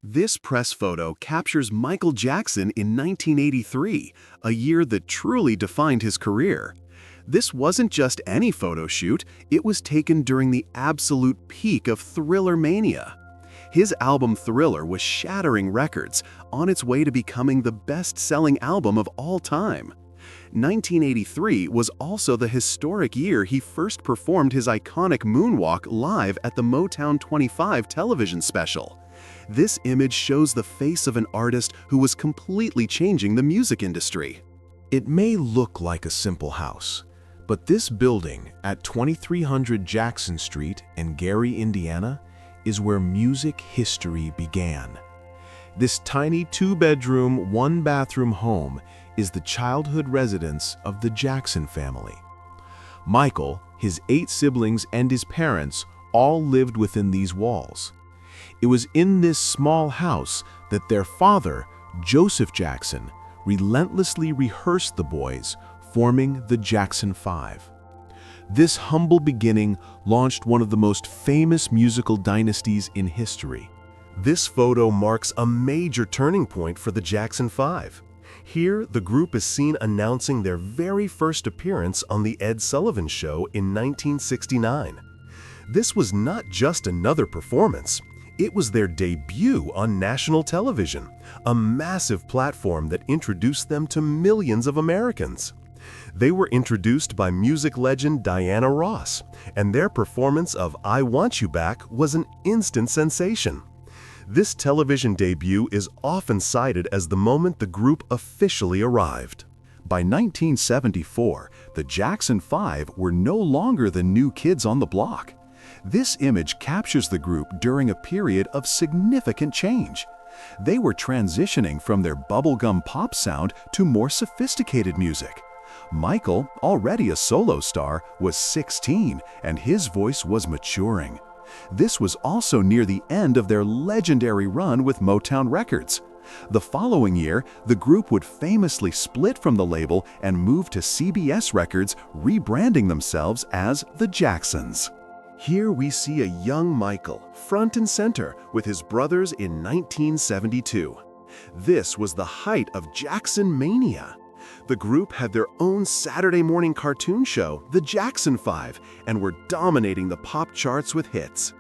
This press photo captures Michael Jackson in 1983, a year that truly defined his career. This wasn't just any photo shoot, it was taken during the absolute peak of Thriller mania. His album Thriller was shattering records, on its way to becoming the best-selling album of all time. 1983 was also the historic year he first performed his iconic Moonwalk live at the Motown 25 television special. This image shows the face of an artist who was completely changing the music industry. It may look like a simple house, but this building at 2300 Jackson Street in Gary, Indiana, is where music history began. This tiny two-bedroom, one-bathroom home is the childhood residence of the Jackson family. Michael, his 8 siblings, and his parents all lived within these walls. It was in this small house that their father, Joseph Jackson, relentlessly rehearsed the boys, forming the Jackson 5. This humble beginning launched one of the most famous musical dynasties in history. This photo marks a major turning point for the Jackson 5. Here, the group is seen announcing their very first appearance on The Ed Sullivan Show in 1969. This was not just another performance. It was their debut on national television, a massive platform that introduced them to millions of Americans. They were introduced by music legend Diana Ross, and their performance of I Want You Back was an instant sensation. This television debut is often cited as the moment the group officially arrived. By 1974, the Jackson 5 were no longer the new kids on the block. This image captures the group during a period of significant change. They were transitioning from their bubblegum pop sound to more sophisticated music. Michael, already a solo star, was 16 and his voice was maturing. This was also near the end of their legendary run with Motown Records. The following year, the group would famously split from the label and move to CBS Records, rebranding themselves as the Jacksons. Here we see a young Michael, front and center, with his brothers in 1972. This was the height of Jackson mania. The group had their own Saturday morning cartoon show, The Jackson 5, and were dominating the pop charts with hits.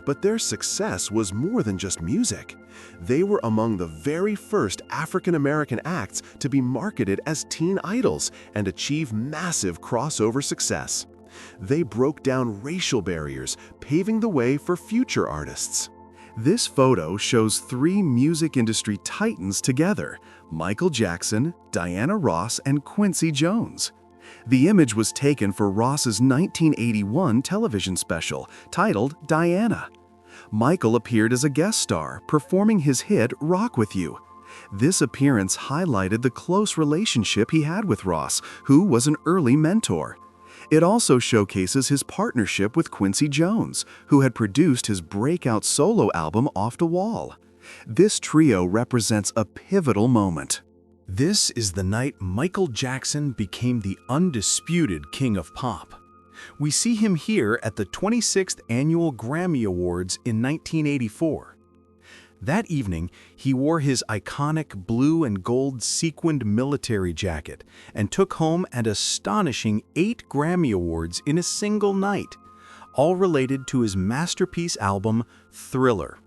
But their success was more than just music. They were among the very first African-American acts to be marketed as teen idols and achieve massive crossover success. They broke down racial barriers, paving the way for future artists. This photo shows 3 music industry titans together: Michael Jackson, Diana Ross, and Quincy Jones. The image was taken for Ross's 1981 television special titled Diana. Michael appeared as a guest star, performing his hit Rock With You. This appearance highlighted the close relationship he had with Ross, who was an early mentor. It also showcases his partnership with Quincy Jones, who had produced his breakout solo album Off the Wall. This trio represents a pivotal moment. This is the night Michael Jackson became the undisputed king of pop. We see him here at the 26th Annual Grammy Awards in 1984. That evening, he wore his iconic blue and gold sequined military jacket and took home an astonishing 8 Grammy Awards in a single night, all related to his masterpiece album, Thriller.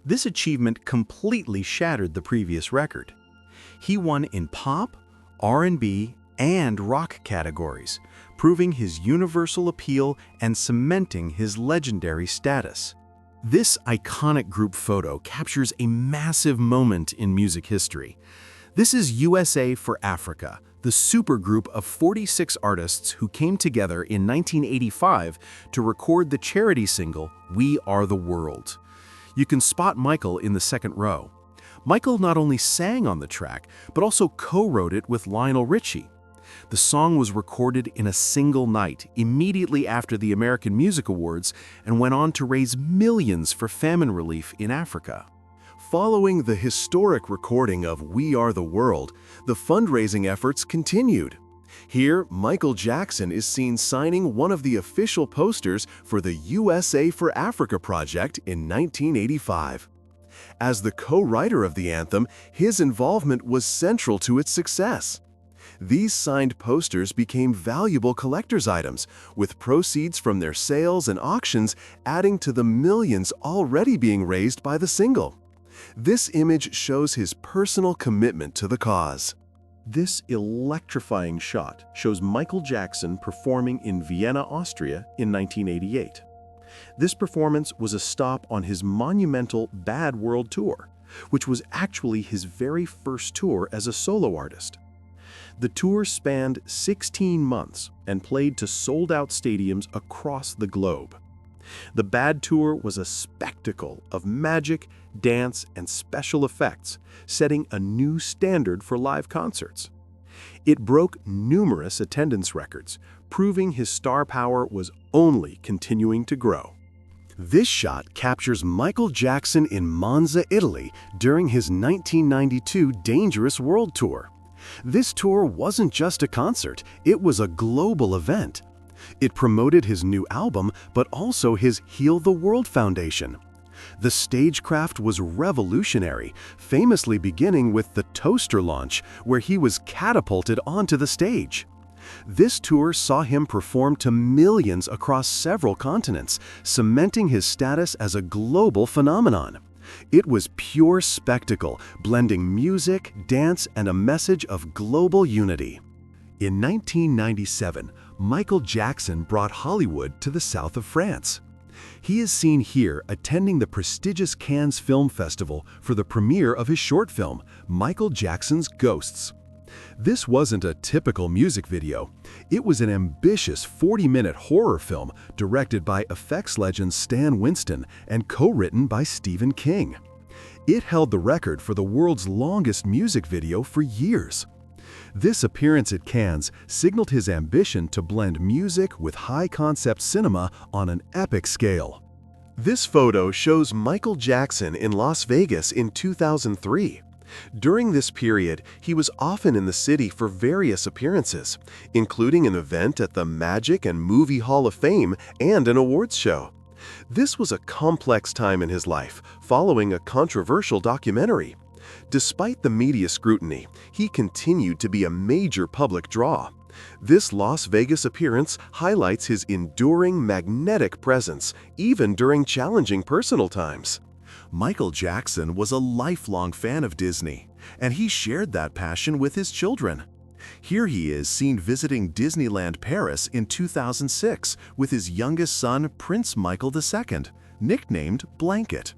This achievement completely shattered the previous record. He won in pop, R&B, and rock categories, proving his universal appeal and cementing his legendary status. This iconic group photo captures a massive moment in music history. This is USA for Africa, the supergroup of 46 artists who came together in 1985 to record the charity single, We Are the World. You can spot Michael in the second row. Michael not only sang on the track, but also co-wrote it with Lionel Richie. The song was recorded in a single night, immediately after the American Music Awards, and went on to raise millions for famine relief in Africa. Following the historic recording of We Are the World, the fundraising efforts continued. Here, Michael Jackson is seen signing one of the official posters for the USA for Africa project in 1985. As the co-writer of the anthem, his involvement was central to its success. These signed posters became valuable collector's items, with proceeds from their sales and auctions adding to the millions already being raised by the single. This image shows his personal commitment to the cause. This electrifying shot shows Michael Jackson performing in Vienna, Austria in 1988. This performance was a stop on his monumental Bad World Tour, which was actually his very first tour as a solo artist. The tour spanned 16 months and played to sold-out stadiums across the globe. The Bad Tour was a spectacle of magic, dance, and special effects, setting a new standard for live concerts. It broke numerous attendance records, proving his star power was only continuing to grow. This shot captures Michael Jackson in Monza, Italy during his 1992 Dangerous World Tour. This tour wasn't just a concert, it was a global event. It promoted his new album, but also his Heal the World Foundation. The stagecraft was revolutionary, famously beginning with the toaster launch, where he was catapulted onto the stage. This tour saw him perform to millions across several continents, cementing his status as a global phenomenon. It was pure spectacle, blending music, dance, and a message of global unity. In 1997, Michael Jackson brought Hollywood to the south of France. He is seen here attending the prestigious Cannes Film Festival for the premiere of his short film, Michael Jackson's Ghosts. This wasn't a typical music video. It was an ambitious 40-minute horror film directed by effects legend Stan Winston and co-written by Stephen King. It held the record for the world's longest music video for years. This appearance at Cannes signaled his ambition to blend music with high-concept cinema on an epic scale. This photo shows Michael Jackson in Las Vegas in 2003. During this period, he was often in the city for various appearances, including an event at the Magic and Movie Hall of Fame and an awards show. This was a complex time in his life, following a controversial documentary. Despite the media scrutiny, he continued to be a major public draw. This Las Vegas appearance highlights his enduring magnetic presence, even during challenging personal times. Michael Jackson was a lifelong fan of Disney, and he shared that passion with his children. Here he is seen visiting Disneyland Paris in 2006 with his youngest son, Prince Michael II, nicknamed Blanket.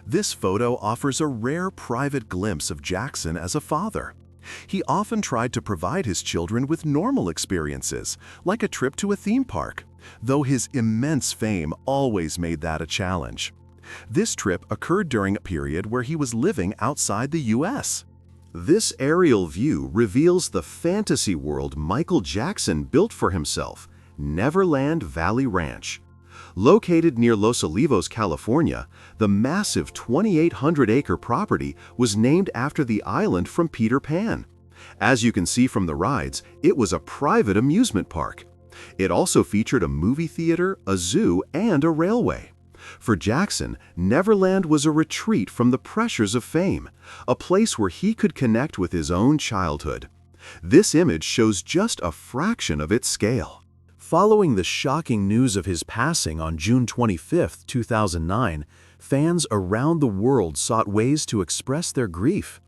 This photo offers a rare private glimpse of Jackson as a father. He often tried to provide his children with normal experiences, like a trip to a theme park, though his immense fame always made that a challenge. This trip occurred during a period where he was living outside the U.S. This aerial view reveals the fantasy world Michael Jackson built for himself, Neverland Ranch. Located near Los Olivos, California, the massive 2,800-acre property was named after the island from Peter Pan. As you can see from the rides, it was a private amusement park. It also featured a movie theater, a zoo, and a railway. For Jackson, Neverland was a retreat from the pressures of fame, a place where he could connect with his own childhood. This image shows just a fraction of its scale. Following the shocking news of his passing on June 25, 2009, fans around the world sought ways to express their grief.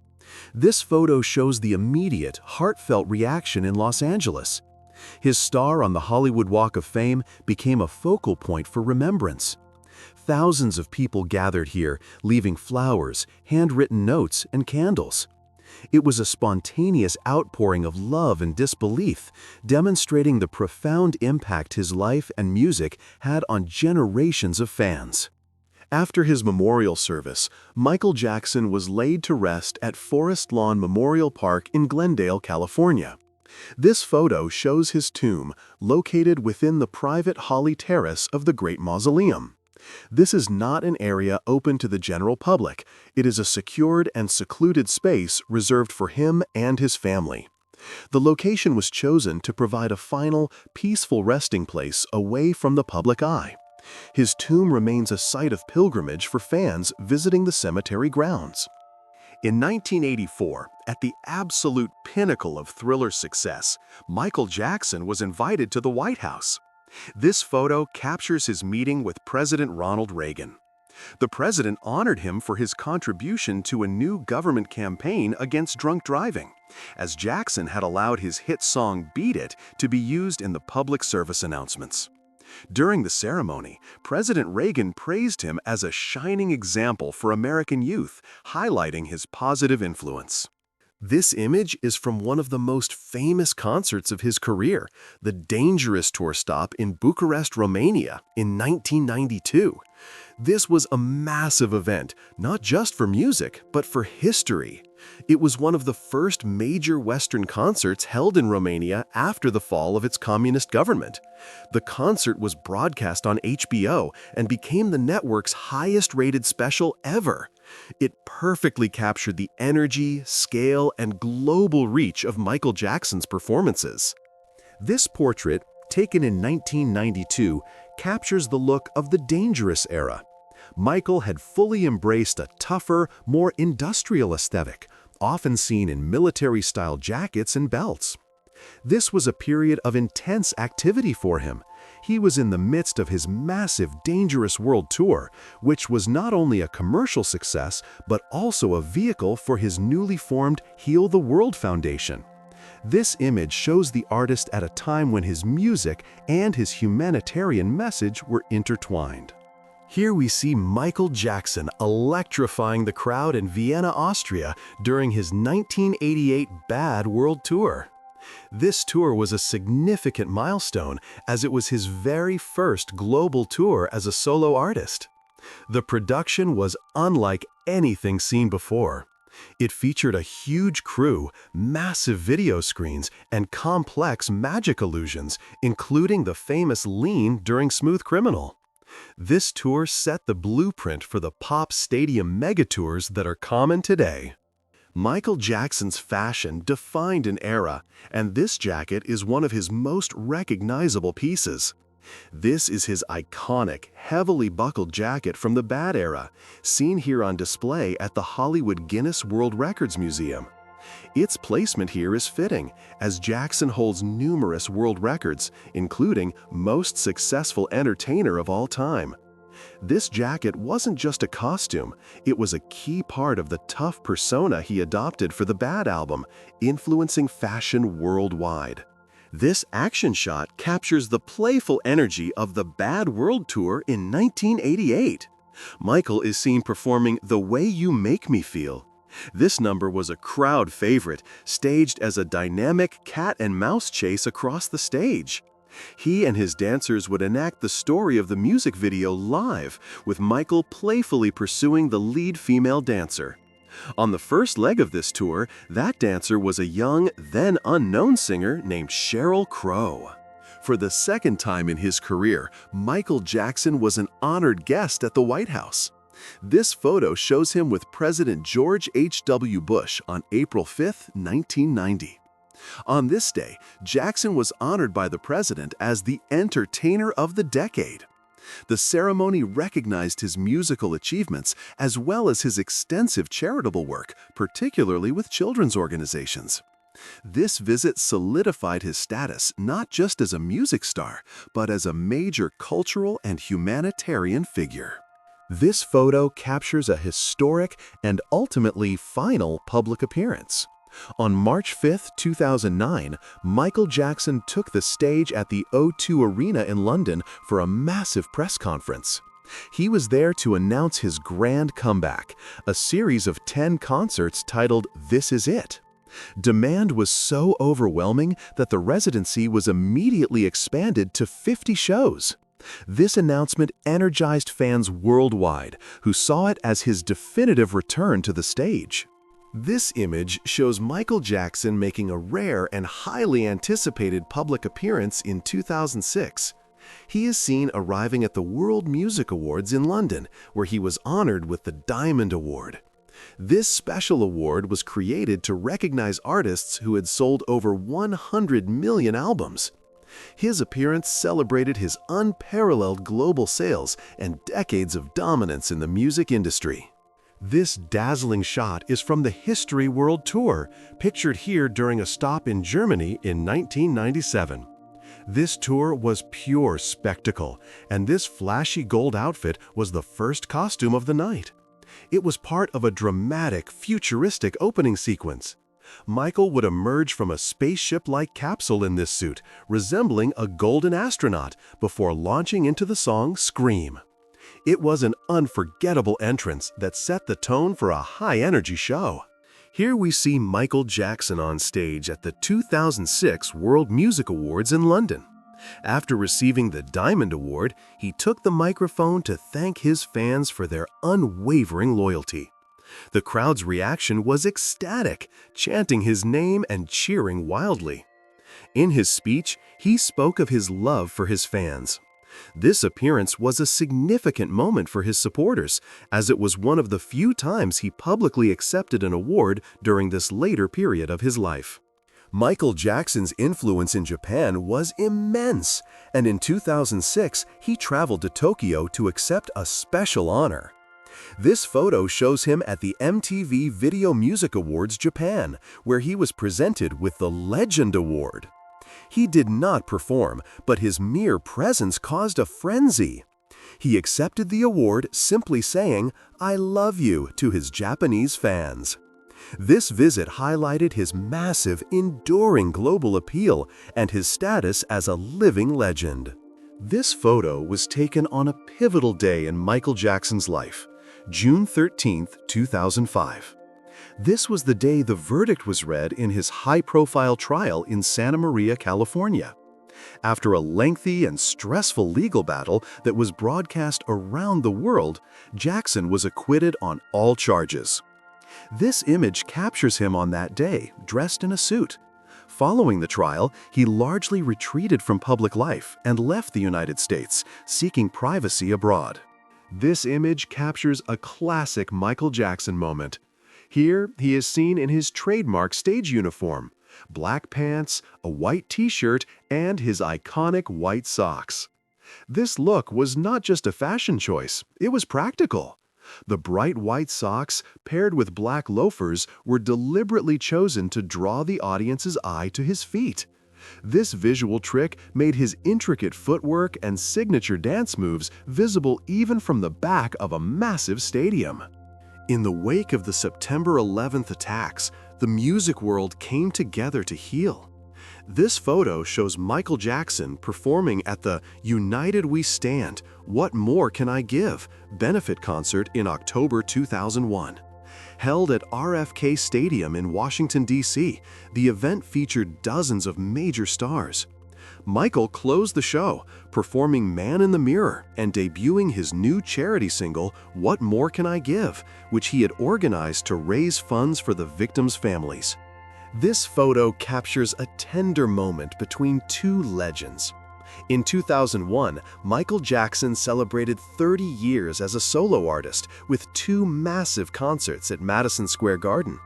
This photo shows the immediate, heartfelt reaction in Los Angeles. His star on the Hollywood Walk of Fame became a focal point for remembrance. Thousands of people gathered here, leaving flowers, handwritten notes, and candles. It was a spontaneous outpouring of love and disbelief, demonstrating the profound impact his life and music had on generations of fans. After his memorial service, Michael Jackson was laid to rest at Forest Lawn Memorial Park in Glendale, California. This photo shows his tomb, located within the private Holly Terrace of the Great Mausoleum. This is not an area open to the general public. It is a secured and secluded space reserved for him and his family. The location was chosen to provide a final, peaceful resting place away from the public eye. His tomb remains a site of pilgrimage for fans visiting the cemetery grounds. In 1984, at the absolute pinnacle of Thriller's success, Michael Jackson was invited to the White House. This photo captures his meeting with President Ronald Reagan. The president honored him for his contribution to a new government campaign against drunk driving, as Jackson had allowed his hit song Beat It to be used in the public service announcements. During the ceremony, President Reagan praised him as a shining example for American youth, highlighting his positive influence. This image is from one of the most famous concerts of his career, the Dangerous tour stop in Bucharest, Romania, in 1992. This was a massive event, not just for music, but for history. It was one of the first major Western concerts held in Romania after the fall of its communist government. The concert was broadcast on HBO and became the network's highest-rated special ever. It perfectly captured the energy, scale, and global reach of Michael Jackson's performances. This portrait, taken in 1992, captures the look of the Dangerous era. Michael had fully embraced a tougher, more industrial aesthetic, often seen in military-style jackets and belts. This was a period of intense activity for him. He was in the midst of his massive Dangerous World Tour, which was not only a commercial success, but also a vehicle for his newly formed Heal the World Foundation. This image shows the artist at a time when his music and his humanitarian message were intertwined. Here we see Michael Jackson electrifying the crowd in Vienna, Austria during his 1988 Bad World Tour. This tour was a significant milestone as it was his very first global tour as a solo artist. The production was unlike anything seen before. It featured a huge crew, massive video screens, and complex magic illusions, including the famous lean during Smooth Criminal. This tour set the blueprint for the pop stadium megatours that are common today. Michael Jackson's fashion defined an era, and this jacket is one of his most recognizable pieces. This is his iconic, heavily buckled jacket from the Bad era, seen here on display at the Hollywood Guinness World Records Museum. Its placement here is fitting, as Jackson holds numerous world records, including Most Successful Entertainer of All Time. This jacket wasn't just a costume, it was a key part of the tough persona he adopted for the Bad album, influencing fashion worldwide. This action shot captures the playful energy of the Bad World Tour in 1988. Michael is seen performing The Way You Make Me Feel. This number was a crowd favorite, staged as a dynamic cat and mouse chase across the stage. He and his dancers would enact the story of the music video live, with Michael playfully pursuing the lead female dancer. On the first leg of this tour, that dancer was a young, then unknown singer named Sheryl Crow. For the second time in his career, Michael Jackson was an honored guest at the White House. This photo shows him with President George H.W. Bush on April 5, 1990. On this day, Jackson was honored by the president as the Entertainer of the Decade. The ceremony recognized his musical achievements as well as his extensive charitable work, particularly with children's organizations. This visit solidified his status not just as a music star, but as a major cultural and humanitarian figure. This photo captures a historic and ultimately final public appearance. On March 5, 2009, Michael Jackson took the stage at the O2 Arena in London for a massive press conference. He was there to announce his grand comeback, a series of 10 concerts titled This Is It. Demand was so overwhelming that the residency was immediately expanded to 50 shows. This announcement energized fans worldwide, who saw it as his definitive return to the stage. This image shows Michael Jackson making a rare and highly anticipated public appearance in 2006. He is seen arriving at the World Music Awards in London, where he was honored with the Diamond Award. This special award was created to recognize artists who had sold over 100 million albums. His appearance celebrated his unparalleled global sales and decades of dominance in the music industry. This dazzling shot is from the History World Tour, pictured here during a stop in Germany in 1997. This tour was pure spectacle, and this flashy gold outfit was the first costume of the night. It was part of a dramatic, futuristic opening sequence. Michael would emerge from a spaceship-like capsule in this suit, resembling a golden astronaut, before launching into the song Scream. It was an unforgettable entrance that set the tone for a high-energy show. Here we see Michael Jackson on stage at the 2006 World Music Awards in London. After receiving the Diamond Award, he took the microphone to thank his fans for their unwavering loyalty. The crowd's reaction was ecstatic, chanting his name and cheering wildly. In his speech, he spoke of his love for his fans. This appearance was a significant moment for his supporters, as it was one of the few times he publicly accepted an award during this later period of his life. Michael Jackson's influence in Japan was immense, and in 2006, he traveled to Tokyo to accept a special honor. This photo shows him at the MTV Video Music Awards Japan, where he was presented with the Legend Award. He did not perform, but his mere presence caused a frenzy. He accepted the award simply saying, "I love you," to his Japanese fans. This visit highlighted his massive, enduring global appeal and his status as a living legend. This photo was taken on a pivotal day in Michael Jackson's life, June 13, 2005. This was the day the verdict was read in his high-profile trial in Santa Maria, California. After a lengthy and stressful legal battle that was broadcast around the world, Jackson was acquitted on all charges. This image captures him on that day, dressed in a suit. Following the trial, he largely retreated from public life and left the United States, seeking privacy abroad. This image captures a classic Michael Jackson moment. Here, he is seen in his trademark stage uniform, black pants, a white t-shirt, and his iconic white socks. This look was not just a fashion choice, it was practical. The bright white socks, paired with black loafers, were deliberately chosen to draw the audience's eye to his feet. This visual trick made his intricate footwork and signature dance moves visible even from the back of a massive stadium. In the wake of the September 11th attacks, the music world came together to heal. This photo shows Michael Jackson performing at the United We Stand, What More Can I Give? Benefit concert in October 2001. Held at RFK Stadium in Washington, D.C., the event featured dozens of major stars. Michael closed the show, performing Man in the Mirror and debuting his new charity single, What More Can I Give?, which he had organized to raise funds for the victims' families. This photo captures a tender moment between two legends. In 2001, Michael Jackson celebrated 30 years as a solo artist with two massive concerts at Madison Square Garden.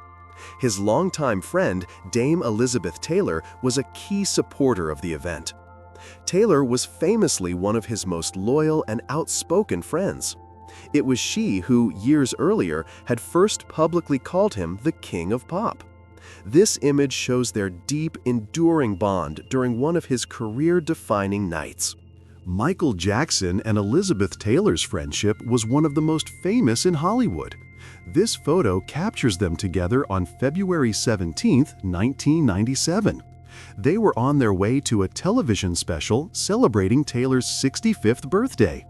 His longtime friend, Dame Elizabeth Taylor, was a key supporter of the event. Taylor was famously one of his most loyal and outspoken friends. It was she who, years earlier, had first publicly called him the King of Pop. This image shows their deep, enduring bond during one of his career-defining nights. Michael Jackson and Elizabeth Taylor's friendship was one of the most famous in Hollywood. This photo captures them together on February 17, 1997. They were on their way to a television special celebrating Taylor's 65th birthday.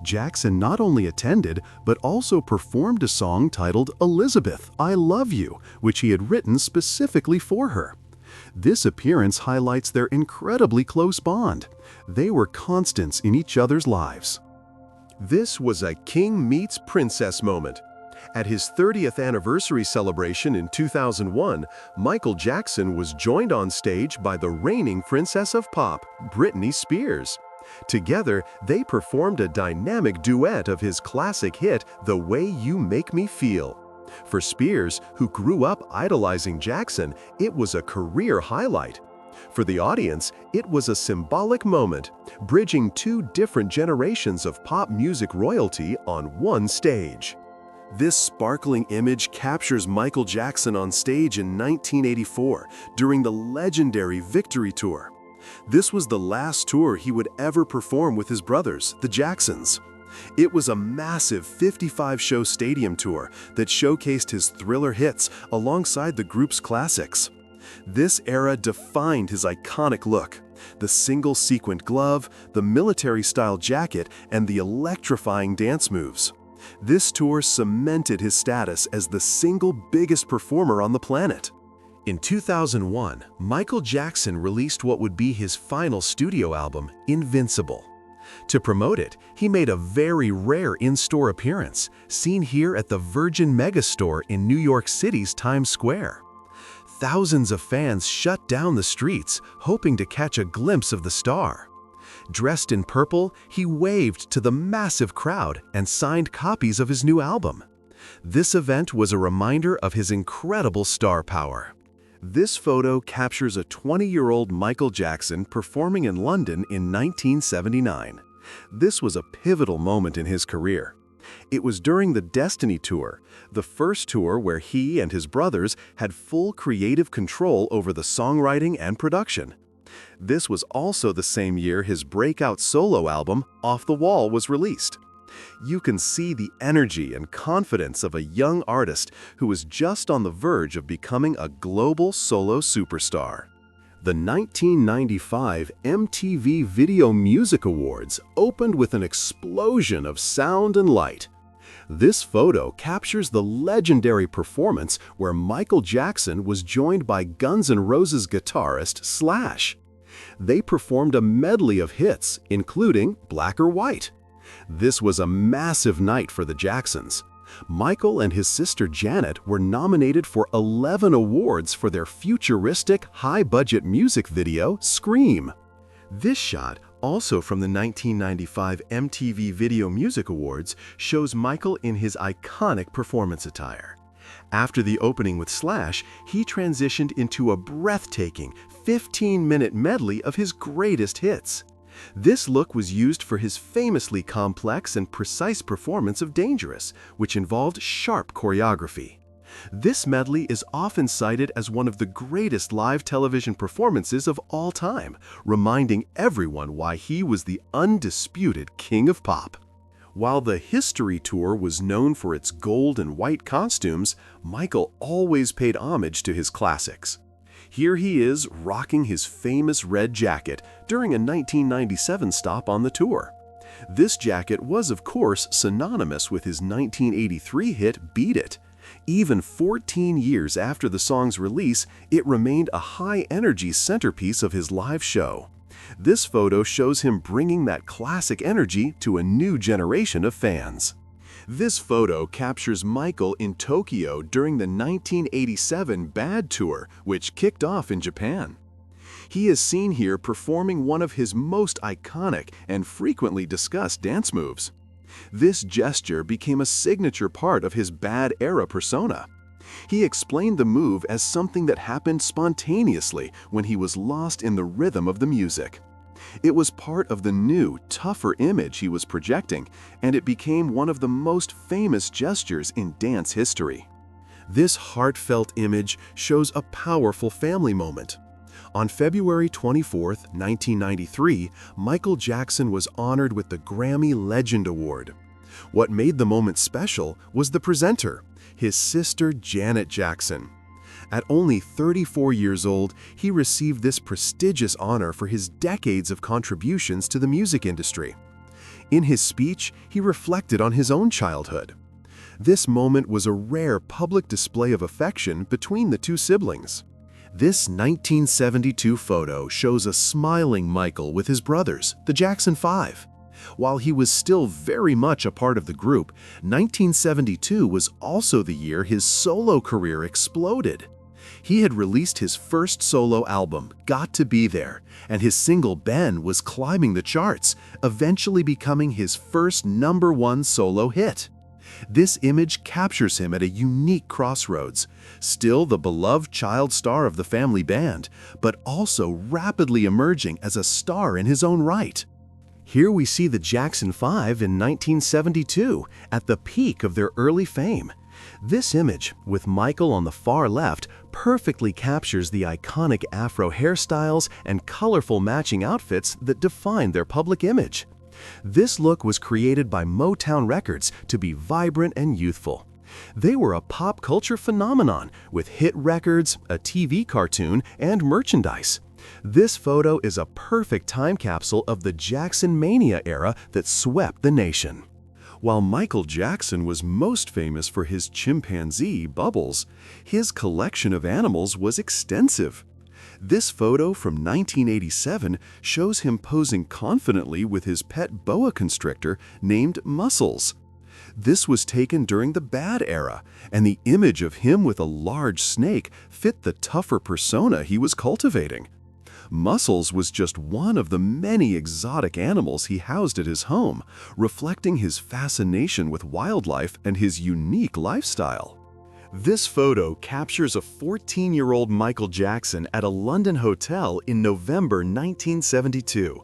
Jackson not only attended, but also performed a song titled Elizabeth, I Love You, which he had written specifically for her. This appearance highlights their incredibly close bond. They were constants in each other's lives. This was a king meets princess moment. At his 30th anniversary celebration in 2001, Michael Jackson was joined on stage by the reigning princess of pop, Britney Spears. Together, they performed a dynamic duet of his classic hit, The Way You Make Me Feel. For Spears, who grew up idolizing Jackson, it was a career highlight. For the audience, it was a symbolic moment, bridging two different generations of pop music royalty on one stage. This sparkling image captures Michael Jackson on stage in 1984 during the legendary Victory Tour. This was the last tour he would ever perform with his brothers, the Jacksons. It was a massive 55-show stadium tour that showcased his Thriller hits alongside the group's classics. This era defined his iconic look: the single-sequined glove, the military-style jacket, and the electrifying dance moves. This tour cemented his status as the single biggest performer on the planet. In 2001, Michael Jackson released what would be his final studio album, Invincible. To promote it, he made a very rare in-store appearance, seen here at the Virgin Megastore in New York City's Times Square. Thousands of fans shut down the streets, hoping to catch a glimpse of the star. Dressed in purple, he waved to the massive crowd and signed copies of his new album. This event was a reminder of his incredible star power. This photo captures a 20-year-old Michael Jackson performing in London in 1979. This was a pivotal moment in his career. It was during the Destiny Tour, the first tour where he and his brothers had full creative control over the songwriting and production. This was also the same year his breakout solo album, Off the Wall, was released. You can see the energy and confidence of a young artist who was just on the verge of becoming a global solo superstar. The 1995 MTV Video Music Awards opened with an explosion of sound and light. This photo captures the legendary performance where Michael Jackson was joined by Guns N' Roses guitarist Slash. They performed a medley of hits, including Black or White. This was a massive night for the Jacksons. Michael and his sister Janet were nominated for 11 awards for their futuristic, high-budget music video, Scream. This shot, also from the 1995 MTV Video Music Awards, shows Michael in his iconic performance attire. After the opening with Slash, he transitioned into a breathtaking 15-minute medley of his greatest hits. This look was used for his famously complex and precise performance of Dangerous, which involved sharp choreography. This medley is often cited as one of the greatest live television performances of all time, reminding everyone why he was the undisputed king of pop. While the History Tour was known for its gold and white costumes, Michael always paid homage to his classics. Here he is rocking his famous red jacket during a 1997 stop on the tour. This jacket was, of course, synonymous with his 1983 hit Beat It. Even 14 years after the song's release, it remained a high-energy centerpiece of his live show. This photo shows him bringing that classic energy to a new generation of fans. This photo captures Michael in Tokyo during the 1987 Bad Tour, which kicked off in Japan. He is seen here performing one of his most iconic and frequently discussed dance moves. This gesture became a signature part of his Bad era persona. He explained the move as something that happened spontaneously when he was lost in the rhythm of the music. It was part of the new, tougher image he was projecting, and it became one of the most famous gestures in dance history. This heartfelt image shows a powerful family moment. On February 24, 1993, Michael Jackson was honored with the Grammy Legend Award. What made the moment special was the presenter, his sister Janet Jackson. At only 34 years old, he received this prestigious honor for his decades of contributions to the music industry. In his speech, he reflected on his own childhood. This moment was a rare public display of affection between the two siblings. This 1972 photo shows a smiling Michael with his brothers, the Jackson 5. While he was still very much a part of the group, 1972 was also the year his solo career exploded. He had released his first solo album, Got to Be There, and his single Ben was climbing the charts, eventually becoming his first #1 solo hit. This image captures him at a unique crossroads, still the beloved child star of the family band, but also rapidly emerging as a star in his own right. Here we see the Jackson 5 in 1972, at the peak of their early fame. This image, with Michael on the far left, perfectly captures the iconic Afro hairstyles and colorful matching outfits that define their public image. This look was created by Motown Records to be vibrant and youthful. They were a pop culture phenomenon with hit records, a TV cartoon, and merchandise. This photo is a perfect time capsule of the Jackson Mania era that swept the nation. While Michael Jackson was most famous for his chimpanzee, Bubbles, his collection of animals was extensive. This photo from 1987 shows him posing confidently with his pet boa constrictor named Muscles. This was taken during the Bad era, and the image of him with a large snake fit the tougher persona he was cultivating. Muscles was just one of the many exotic animals he housed at his home, reflecting his fascination with wildlife and his unique lifestyle. This photo captures a 14-year-old Michael Jackson at a London hotel in November 1972.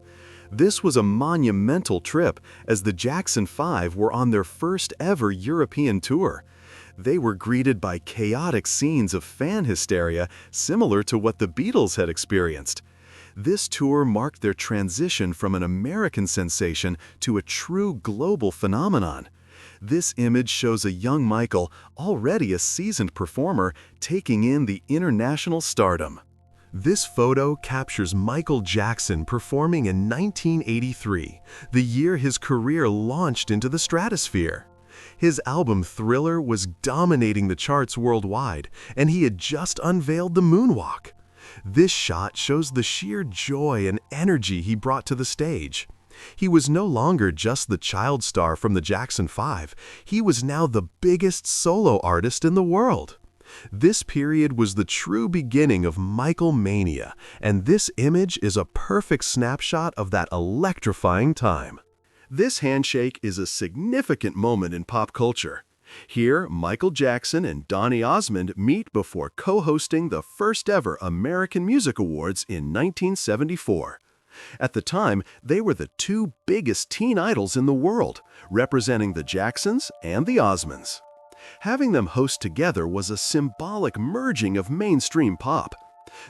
This was a monumental trip, as the Jackson 5 were on their first ever European tour. They were greeted by chaotic scenes of fan hysteria similar to what the Beatles had experienced. This tour marked their transition from an American sensation to a true global phenomenon. This image shows a young Michael, already a seasoned performer, taking in the international stardom. This photo captures Michael Jackson performing in 1983, the year his career launched into the stratosphere. His album Thriller was dominating the charts worldwide, and he had just unveiled the Moonwalk. This shot shows the sheer joy and energy he brought to the stage. He was no longer just the child star from the Jackson 5, he was now the biggest solo artist in the world. This period was the true beginning of Michael Mania, and this image is a perfect snapshot of that electrifying time. This handshake is a significant moment in pop culture. Here, Michael Jackson and Donny Osmond meet before co-hosting the first ever American Music Awards in 1974. At the time, they were the two biggest teen idols in the world, representing the Jacksons and the Osmonds. Having them host together was a symbolic merging of mainstream pop.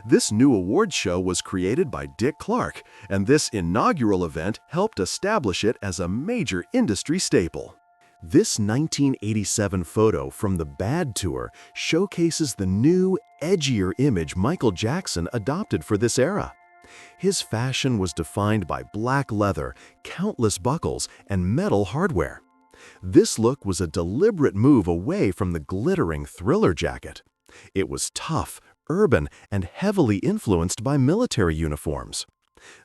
This new award show was created by Dick Clark, and this inaugural event helped establish it as a major industry staple. This 1987 photo from the Bad Tour showcases the new, edgier image Michael Jackson adopted for this era. His fashion was defined by black leather, countless buckles, and metal hardware. This look was a deliberate move away from the glittering Thriller jacket. It was tough, urban, and heavily influenced by military uniforms.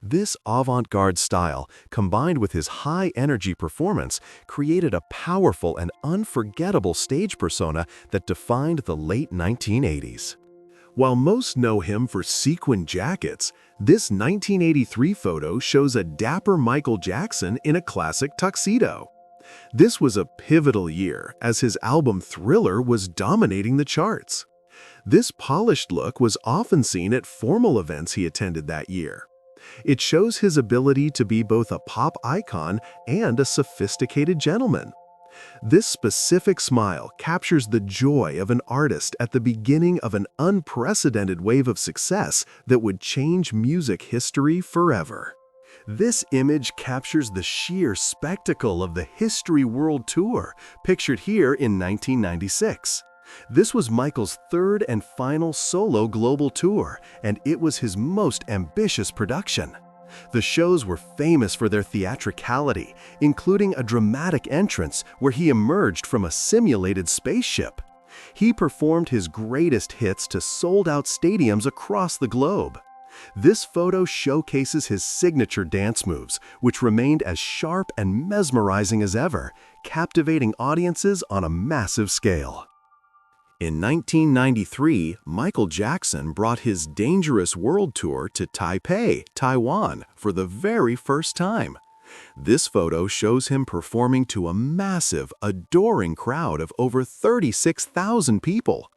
This avant-garde style, combined with his high-energy performance, created a powerful and unforgettable stage persona that defined the late 1980s. While most know him for sequin jackets, this 1983 photo shows a dapper Michael Jackson in a classic tuxedo. This was a pivotal year, as his album Thriller was dominating the charts. This polished look was often seen at formal events he attended that year. It shows his ability to be both a pop icon and a sophisticated gentleman. This specific smile captures the joy of an artist at the beginning of an unprecedented wave of success that would change music history forever. This image captures the sheer spectacle of the History World Tour, pictured here in 1996. This was Michael's third and final solo global tour, and it was his most ambitious production. The shows were famous for their theatricality, including a dramatic entrance where he emerged from a simulated spaceship. He performed his greatest hits to sold-out stadiums across the globe. This photo showcases his signature dance moves, which remained as sharp and mesmerizing as ever, captivating audiences on a massive scale. In 1993, Michael Jackson brought his Dangerous World Tour to Taipei, Taiwan, for the very first time. This photo shows him performing to a massive, adoring crowd of over 36,000 people.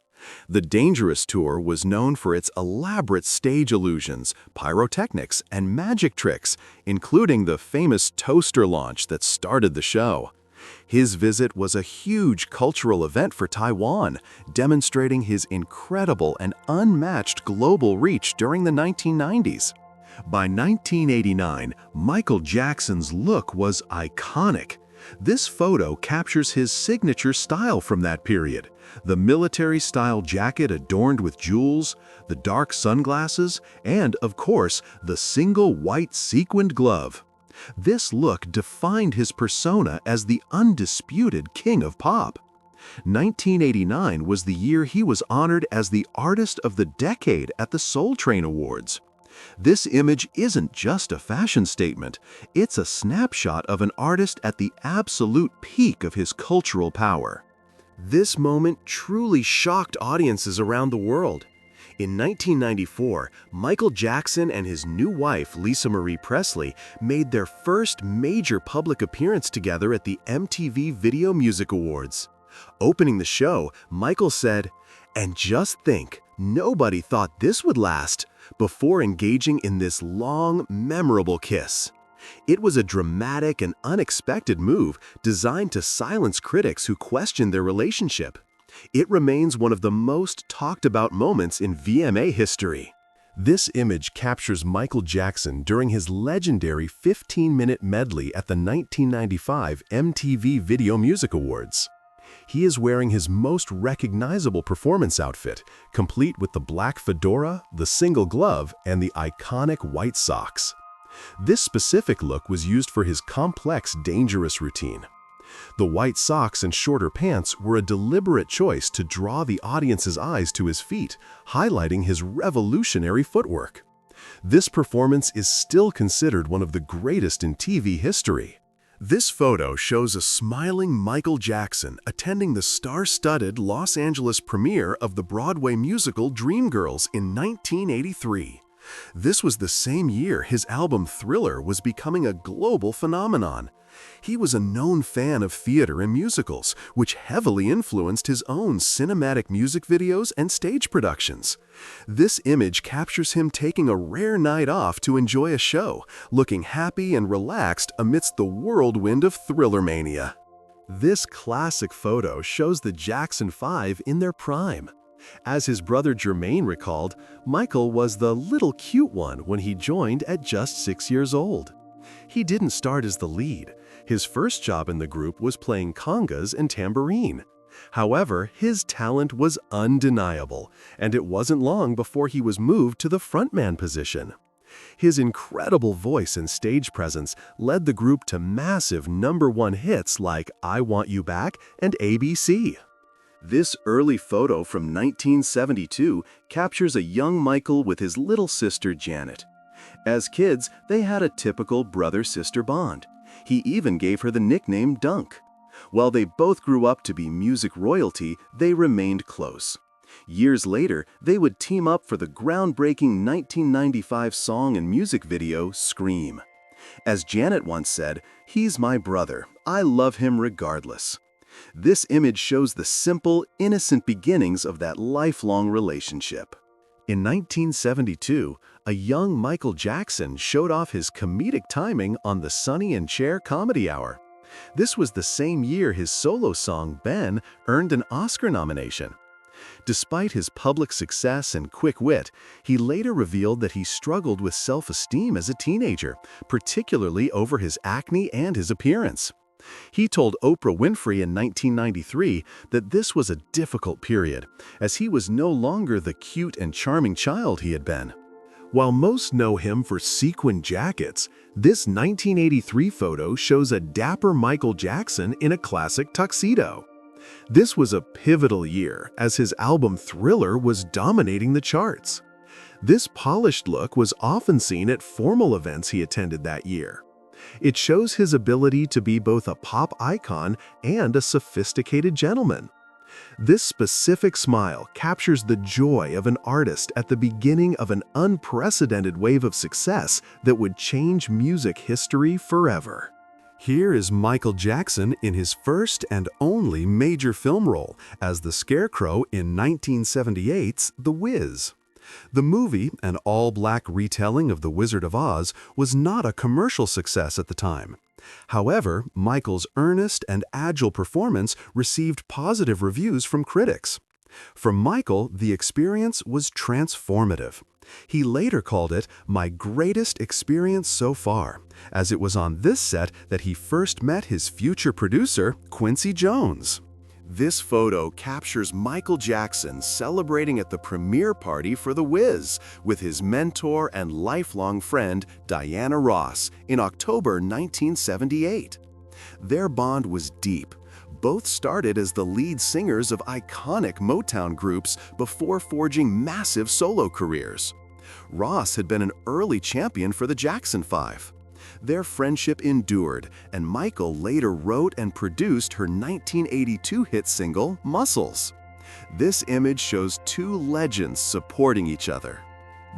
The Dangerous Tour was known for its elaborate stage illusions, pyrotechnics, and magic tricks, including the famous toaster launch that started the show. His visit was a huge cultural event for Taiwan, demonstrating his incredible and unmatched global reach during the 1990s. By 1989, Michael Jackson's look was iconic. This photo captures his signature style from that period: the military-style jacket adorned with jewels, the dark sunglasses, and, of course, the single white sequined glove. This look defined his persona as the undisputed king of pop. 1989 was the year he was honored as the Artist of the Decade at the Soul Train Awards. This image isn't just a fashion statement, it's a snapshot of an artist at the absolute peak of his cultural power. This moment truly shocked audiences around the world. In 1994, Michael Jackson and his new wife, Lisa Marie Presley, made their first major public appearance together at the MTV Video Music Awards. Opening the show, Michael said, "And just think, nobody thought this would last," before engaging in this long, memorable kiss. It was a dramatic and unexpected move designed to silence critics who questioned their relationship. It remains one of the most talked about moments in VMA history. This image captures Michael Jackson during his legendary 15-minute medley at the 1995 MTV Video Music Awards. He is wearing his most recognizable performance outfit, complete with the black fedora, the single glove, and the iconic white socks. This specific look was used for his complex Dangerous routine. The white socks and shorter pants were a deliberate choice to draw the audience's eyes to his feet, highlighting his revolutionary footwork. This performance is still considered one of the greatest in TV history. This photo shows a smiling Michael Jackson attending the star-studded Los Angeles premiere of the Broadway musical Dreamgirls in 1983. This was the same year his album Thriller was becoming a global phenomenon. He was a known fan of theater and musicals, which heavily influenced his own cinematic music videos and stage productions. This image captures him taking a rare night off to enjoy a show, looking happy and relaxed amidst the whirlwind of Thriller mania. This classic photo shows the Jackson 5 in their prime. As his brother Jermaine recalled, Michael was the little cute one when he joined at just 6 years old. He didn't start as the lead. His first job in the group was playing congas and tambourine. However, his talent was undeniable, and it wasn't long before he was moved to the frontman position. His incredible voice and stage presence led the group to massive #1 hits like I Want You Back and ABC. This early photo from 1972 captures a young Michael with his little sister Janet. As kids, they had a typical brother-sister bond. He even gave her the nickname Dunk. While they both grew up to be music royalty, they remained close. Years later, they would team up for the groundbreaking 1995 song and music video, Scream. As Janet once said, "He's my brother. I love him regardless." This image shows the simple, innocent beginnings of that lifelong relationship. In 1972, a young Michael Jackson showed off his comedic timing on the Sonny and Cher Comedy Hour. This was the same year his solo song, Ben, earned an Oscar nomination. Despite his public success and quick wit, he later revealed that he struggled with self-esteem as a teenager, particularly over his acne and his appearance. He told Oprah Winfrey in 1993 that this was a difficult period, as he was no longer the cute and charming child he had been. While most know him for sequin jackets, this 1983 photo shows a dapper Michael Jackson in a classic tuxedo. This was a pivotal year, as his album Thriller was dominating the charts. This polished look was often seen at formal events he attended that year. It shows his ability to be both a pop icon and a sophisticated gentleman. This specific smile captures the joy of an artist at the beginning of an unprecedented wave of success that would change music history forever. Here is Michael Jackson in his first and only major film role as the Scarecrow in 1978's The Wiz. The movie, an all-black retelling of The Wizard of Oz, was not a commercial success at the time. However, Michael's earnest and agile performance received positive reviews from critics. For Michael, the experience was transformative. He later called it "my greatest experience so far," as it was on this set that he first met his future producer, Quincy Jones. This photo captures Michael Jackson celebrating at the premiere party for The Wiz with his mentor and lifelong friend Diana Ross in October 1978. Their bond was deep. Both started as the lead singers of iconic Motown groups before forging massive solo careers. Ross had been an early champion for the Jackson 5. Their friendship endured, and Michael later wrote and produced her 1982 hit single, Muscles. This image shows two legends supporting each other.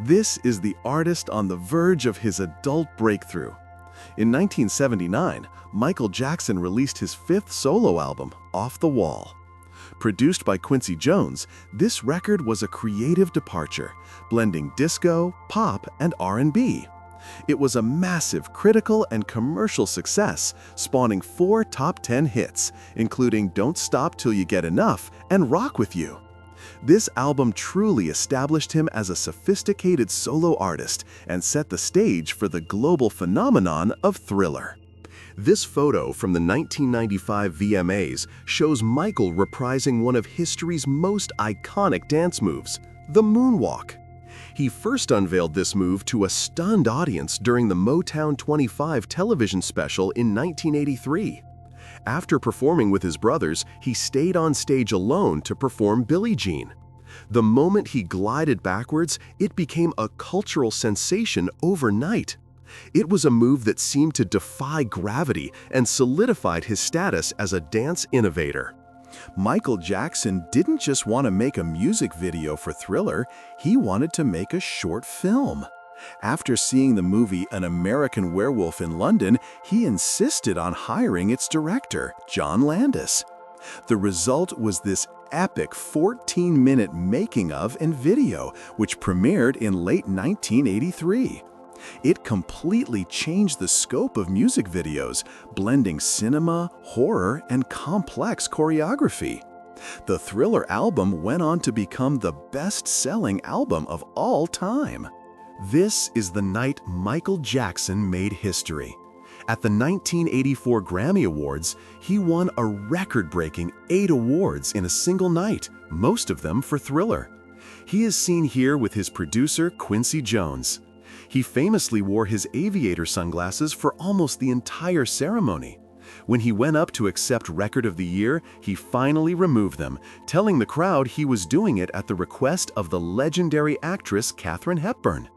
This is the artist on the verge of his adult breakthrough. In 1979, Michael Jackson released his fifth solo album, Off the Wall. Produced by Quincy Jones, this record was a creative departure, blending disco, pop, and R&B. It was a massive critical and commercial success, spawning 4 top 10 hits, including Don't Stop Till You Get Enough and Rock With You. This album truly established him as a sophisticated solo artist and set the stage for the global phenomenon of Thriller. This photo from the 1995 VMAs shows Michael reprising one of history's most iconic dance moves, the Moonwalk. He first unveiled this move to a stunned audience during the Motown 25 television special in 1983. After performing with his brothers, he stayed on stage alone to perform Billie Jean. The moment he glided backwards, it became a cultural sensation overnight. It was a move that seemed to defy gravity and solidified his status as a dance innovator. Michael Jackson didn't just want to make a music video for Thriller, he wanted to make a short film. After seeing the movie An American Werewolf in London, he insisted on hiring its director, John Landis. The result was this epic 14-minute making-of and video, which premiered in late 1983. It completely changed the scope of music videos, blending cinema, horror, and complex choreography. The Thriller album went on to become the best-selling album of all time. This is the night Michael Jackson made history. At the 1984 Grammy Awards, he won a record-breaking 8 awards in a single night, most of them for Thriller. He is seen here with his producer, Quincy Jones. He famously wore his aviator sunglasses for almost the entire ceremony. When he went up to accept Record of the Year, he finally removed them, telling the crowd he was doing it at the request of the legendary actress Katharine Hepburn.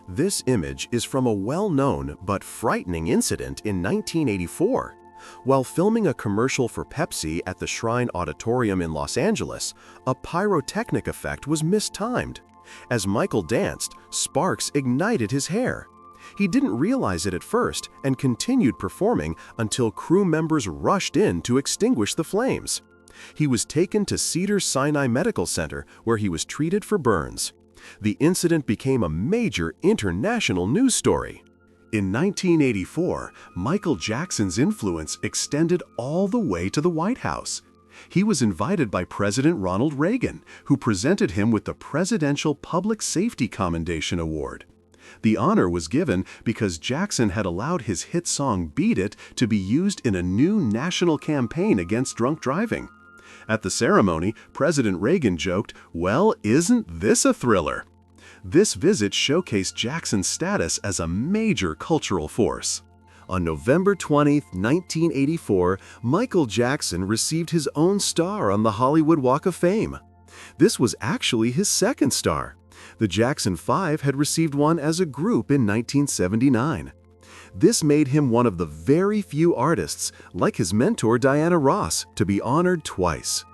This image is from a well-known but frightening incident in 1984. While filming a commercial for Pepsi at the Shrine Auditorium in Los Angeles, a pyrotechnic effect was mistimed. As Michael danced, sparks ignited his hair. He didn't realize it at first and continued performing until crew members rushed in to extinguish the flames. He was taken to Cedars-Sinai Medical Center, where he was treated for burns. The incident became a major international news story. In 1984, Michael Jackson's influence extended all the way to the White House. He was invited by President Ronald Reagan, who presented him with the Presidential Public Safety Commendation Award. The honor was given because Jackson had allowed his hit song Beat It to be used in a new national campaign against drunk driving. At the ceremony, President Reagan joked, "Well, isn't this a thriller?" This visit showcased Jackson's status as a major cultural force. On November 20, 1984, Michael Jackson received his own star on the Hollywood Walk of Fame. This was actually his second star. The Jackson 5 had received one as a group in 1979. This made him one of the very few artists, like his mentor Diana Ross, to be honored twice.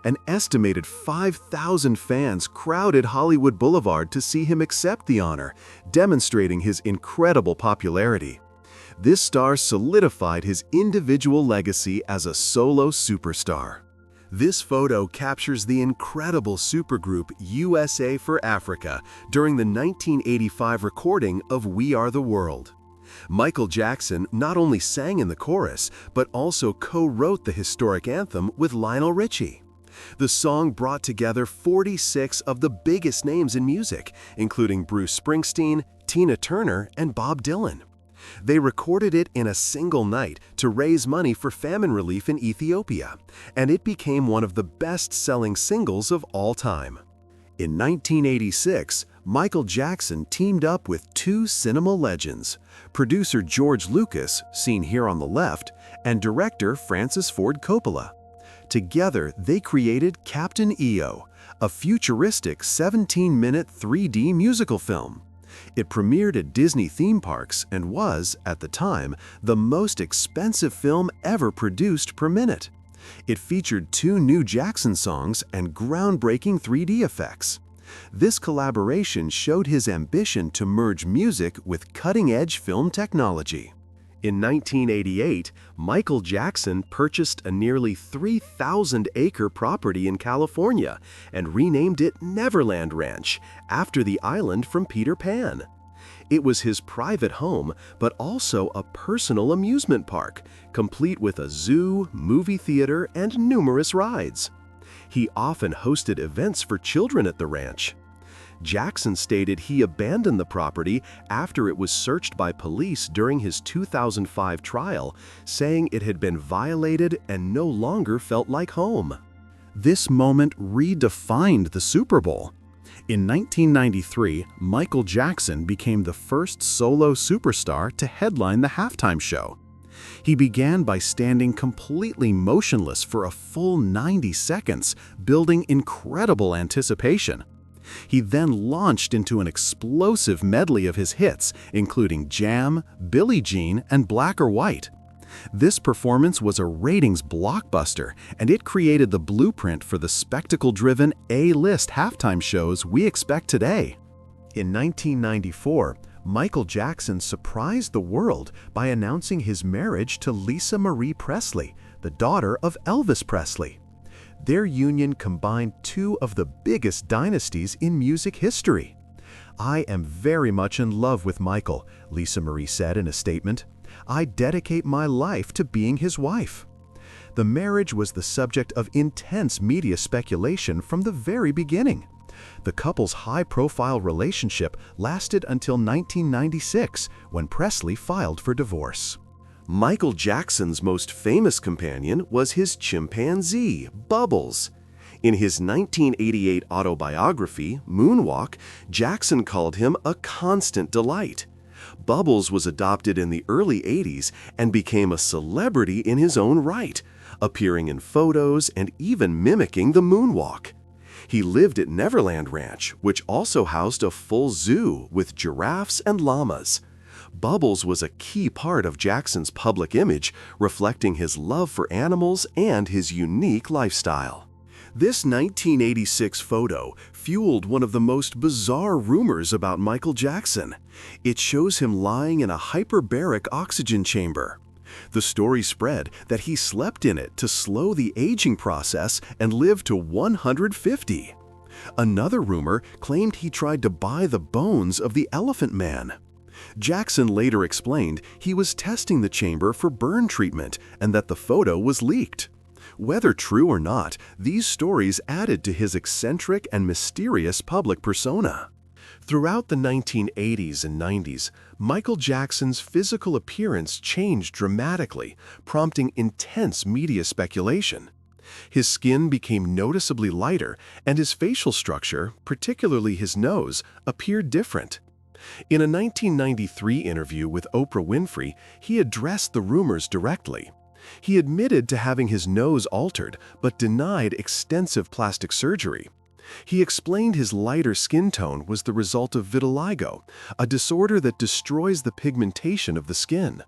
An estimated 5,000 fans crowded Hollywood Boulevard to see him accept the honor, demonstrating his incredible popularity. This star solidified his individual legacy as a solo superstar. This photo captures the incredible supergroup USA for Africa during the 1985 recording of We Are the World. Michael Jackson not only sang in the chorus, but also co-wrote the historic anthem with Lionel Richie. The song brought together 46 of the biggest names in music, including Bruce Springsteen, Tina Turner, and Bob Dylan. They recorded it in a single night to raise money for famine relief in Ethiopia, and it became one of the best-selling singles of all time. In 1986, Michael Jackson teamed up with two cinema legends, producer George Lucas, seen here on the left, and director Francis Ford Coppola. Together, they created Captain EO, a futuristic 17-minute 3D musical film. It premiered at Disney theme parks and was, at the time, the most expensive film ever produced per minute. It featured two new Jackson songs and groundbreaking 3D effects. This collaboration showed his ambition to merge music with cutting-edge film technology. In 1988, Michael Jackson purchased a nearly 3,000-acre property in California and renamed it Neverland Ranch, after the island from Peter Pan. It was his private home, but also a personal amusement park, complete with a zoo, movie theater, and numerous rides. He often hosted events for children at the ranch. Jackson stated he abandoned the property after it was searched by police during his 2005 trial, saying it had been violated and no longer felt like home. This moment redefined the Super Bowl. In 1993, Michael Jackson became the first solo superstar to headline the halftime show. He began by standing completely motionless for a full 90 seconds, building incredible anticipation. He then launched into an explosive medley of his hits, including Jam, Billie Jean, and Black or White. This performance was a ratings blockbuster, and it created the blueprint for the spectacle-driven A-list halftime shows we expect today. In 1994, Michael Jackson surprised the world by announcing his marriage to Lisa Marie Presley, the daughter of Elvis Presley. Their union combined two of the biggest dynasties in music history. "I am very much in love with Michael," Lisa Marie said in a statement. "I dedicate my life to being his wife." The marriage was the subject of intense media speculation from the very beginning. The couple's high-profile relationship lasted until 1996, when Presley filed for divorce. Michael Jackson's most famous companion was his chimpanzee, Bubbles. In his 1988 autobiography, Moonwalk, Jackson called him a constant delight. Bubbles was adopted in the early 80s and became a celebrity in his own right, appearing in photos and even mimicking the moonwalk. He lived at Neverland Ranch, which also housed a full zoo with giraffes and llamas. Bubbles was a key part of Jackson's public image, reflecting his love for animals and his unique lifestyle. This 1986 photo fueled one of the most bizarre rumors about Michael Jackson. It shows him lying in a hyperbaric oxygen chamber. The story spread that he slept in it to slow the aging process and live to 150. Another rumor claimed he tried to buy the bones of the Elephant Man. Jackson later explained he was testing the chamber for burn treatment and that the photo was leaked. Whether true or not, these stories added to his eccentric and mysterious public persona. Throughout the 1980s and 90s, Michael Jackson's physical appearance changed dramatically, prompting intense media speculation. His skin became noticeably lighter, and his facial structure, particularly his nose, appeared different. In a 1993 interview with Oprah Winfrey, he addressed the rumors directly. He admitted to having his nose altered, but denied extensive plastic surgery. He explained his lighter skin tone was the result of vitiligo, a disorder that destroys the pigmentation of the skin.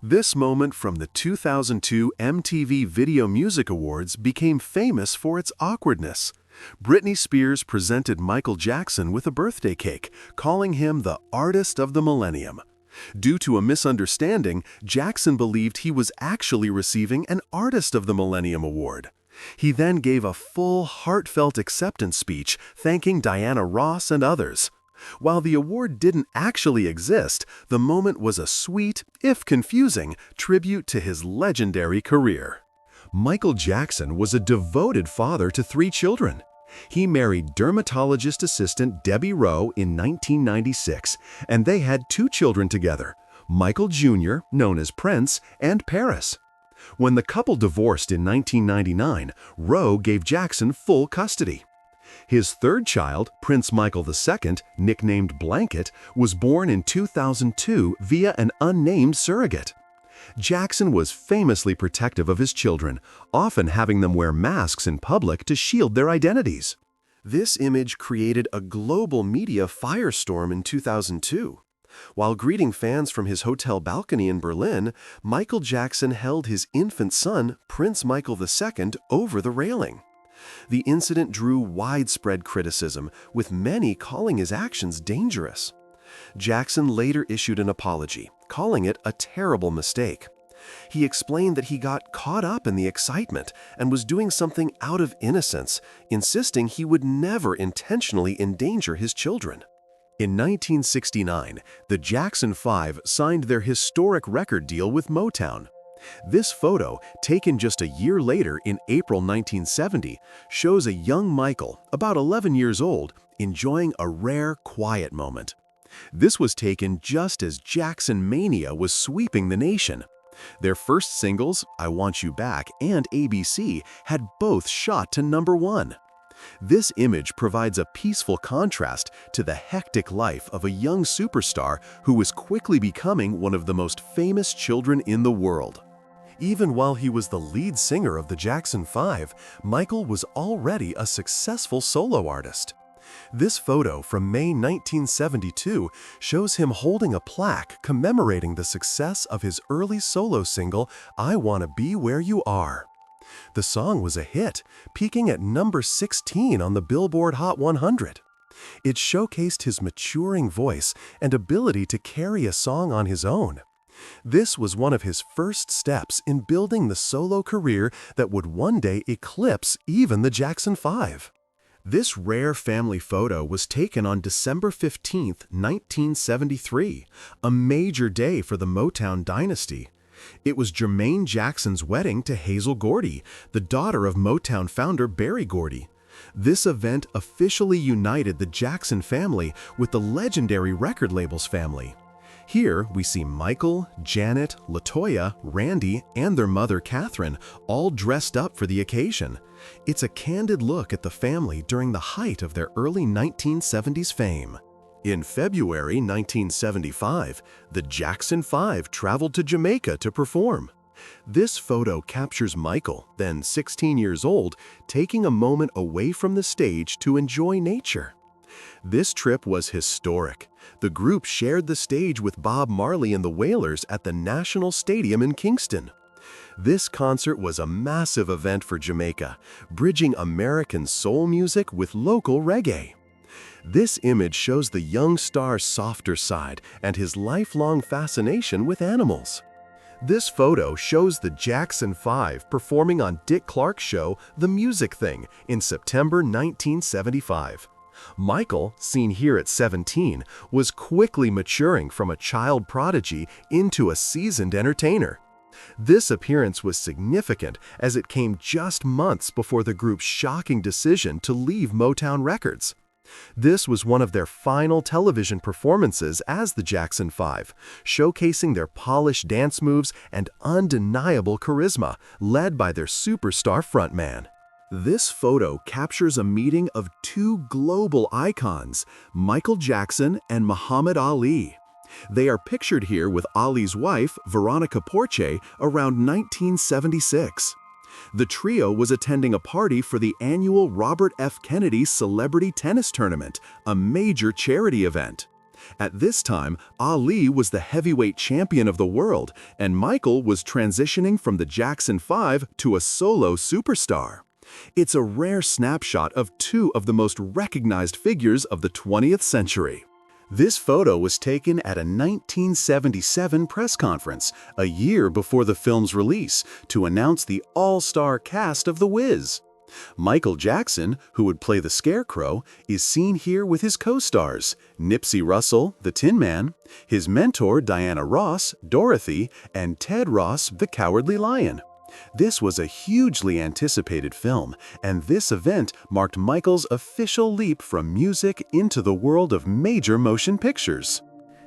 This moment from the 2002 MTV Video Music Awards became famous for its awkwardness. Britney Spears presented Michael Jackson with a birthday cake, calling him the artist of the millennium. Due to a misunderstanding, Jackson believed he was actually receiving an Artist of the Millennium Award. He then gave a full, heartfelt acceptance speech thanking Diana Ross and others. While the award didn't actually exist, the moment was a sweet, if confusing, tribute to his legendary career. Michael Jackson was a devoted father to 3 children. He married dermatologist assistant Debbie Rowe in 1996, and they had 2 children together, Michael Jr., known as Prince, and Paris. When the couple divorced in 1999, Rowe gave Jackson full custody. His 3rd child, Prince Michael II, nicknamed Blanket, was born in 2002 via an unnamed surrogate. Jackson was famously protective of his children, often having them wear masks in public to shield their identities. This image created a global media firestorm in 2002. While greeting fans from his hotel balcony in Berlin, Michael Jackson held his infant son, Prince Michael II, over the railing. The incident drew widespread criticism, with many calling his actions dangerous. Jackson later issued an apology, calling it a terrible mistake. He explained that he got caught up in the excitement and was doing something out of innocence, insisting he would never intentionally endanger his children. In 1969, the Jackson 5 signed their historic record deal with Motown. This photo, taken just a year later in April 1970, shows a young Michael, about 11 years old, enjoying a rare, quiet moment. This was taken just as Jackson Mania was sweeping the nation. Their first singles, I Want You Back and ABC, had both shot to #1. This image provides a peaceful contrast to the hectic life of a young superstar who was quickly becoming one of the most famous children in the world. Even while he was the lead singer of the Jackson 5, Michael was already a successful solo artist. This photo from May 1972 shows him holding a plaque commemorating the success of his early solo single, I Wanna Be Where You Are. The song was a hit, peaking at number 16 on the Billboard Hot 100. It showcased his maturing voice and ability to carry a song on his own. This was one of his first steps in building the solo career that would one day eclipse even the Jackson 5. This rare family photo was taken on December 15, 1973, a major day for the Motown dynasty. It was Jermaine Jackson's wedding to Hazel Gordy, the daughter of Motown founder Berry Gordy. This event officially united the Jackson family with the legendary record label's family. Here, we see Michael, Janet, LaToya, Randy, and their mother Catherine all dressed up for the occasion. It's a candid look at the family during the height of their early 1970s fame. In February 1975, the Jackson 5 traveled to Jamaica to perform. This photo captures Michael, then 16 years old, taking a moment away from the stage to enjoy nature. This trip was historic. The group shared the stage with Bob Marley and the Wailers at the National Stadium in Kingston. This concert was a massive event for Jamaica, bridging American soul music with local reggae. This image shows the young star's softer side and his lifelong fascination with animals. This photo shows the Jackson 5 performing on Dick Clark's show The Music Thing in September 1975. Michael, seen here at 17, was quickly maturing from a child prodigy into a seasoned entertainer. This appearance was significant as it came just months before the group's shocking decision to leave Motown Records. This was one of their final television performances as the Jackson 5, showcasing their polished dance moves and undeniable charisma, led by their superstar frontman. This photo captures a meeting of 2 global icons, Michael Jackson and Muhammad Ali. They are pictured here with Ali's wife, Veronica Porche, around 1976. The trio was attending a party for the annual Robert F. Kennedy Celebrity Tennis Tournament, a major charity event. At this time, Ali was the heavyweight champion of the world, and Michael was transitioning from the Jackson 5 to a solo superstar. It's a rare snapshot of 2 of the most recognized figures of the 20th century. This photo was taken at a 1977 press conference, a year before the film's release, to announce the all-star cast of The Wiz. Michael Jackson, who would play the Scarecrow, is seen here with his co-stars, Nipsey Russell, the Tin Man, his mentor Diana Ross, Dorothy, and Ted Ross, the Cowardly Lion. This was a hugely anticipated film, and this event marked Michael's official leap from music into the world of major motion pictures.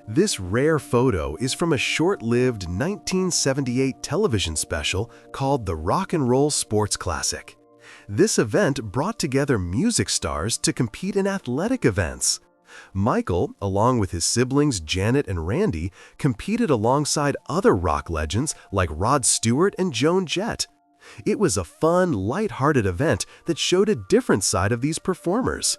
This rare photo is from a short-lived 1978 television special called The Rock and Roll Sports Classic. This event brought together music stars to compete in athletic events. Michael, along with his siblings Janet and Randy, competed alongside other rock legends like Rod Stewart and Joan Jett. It was a fun, light-hearted event that showed a different side of these performers.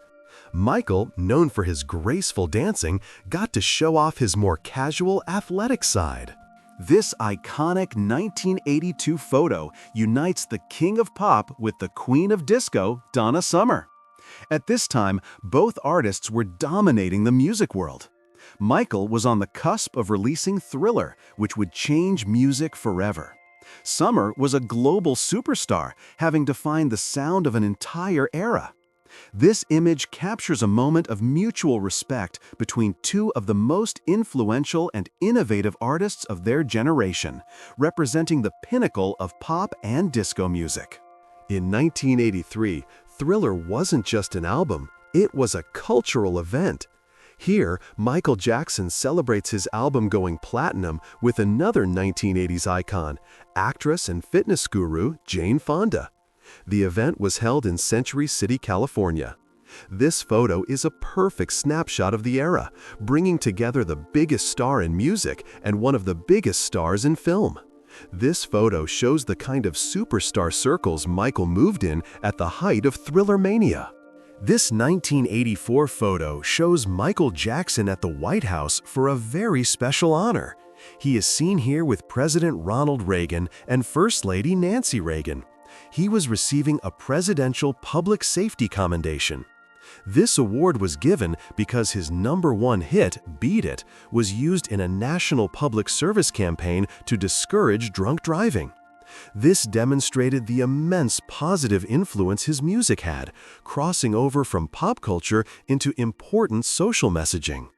Michael, known for his graceful dancing, got to show off his more casual, athletic side. This iconic 1982 photo unites the king of pop with the queen of disco, Donna Summer. At this time, both artists were dominating the music world. Michael was on the cusp of releasing Thriller, which would change music forever. Summer was a global superstar, having defined the sound of an entire era. This image captures a moment of mutual respect between two of the most influential and innovative artists of their generation, representing the pinnacle of pop and disco music. In 1983, Thriller wasn't just an album, it was a cultural event. Here, Michael Jackson celebrates his album going platinum with another 1980s icon, actress and fitness guru Jane Fonda. The event was held in Century City, California. This photo is a perfect snapshot of the era, bringing together the biggest star in music and one of the biggest stars in film. This photo shows the kind of superstar circles Michael moved in at the height of Thriller mania. This 1984 photo shows Michael Jackson at the White House for a very special honor. He is seen here with President Ronald Reagan and First Lady Nancy Reagan. He was receiving a Presidential Public Safety Commendation. This award was given because his #1 hit, Beat It, was used in a national public service campaign to discourage drunk driving. This demonstrated the immense positive influence his music had, crossing over from pop culture into important social messaging.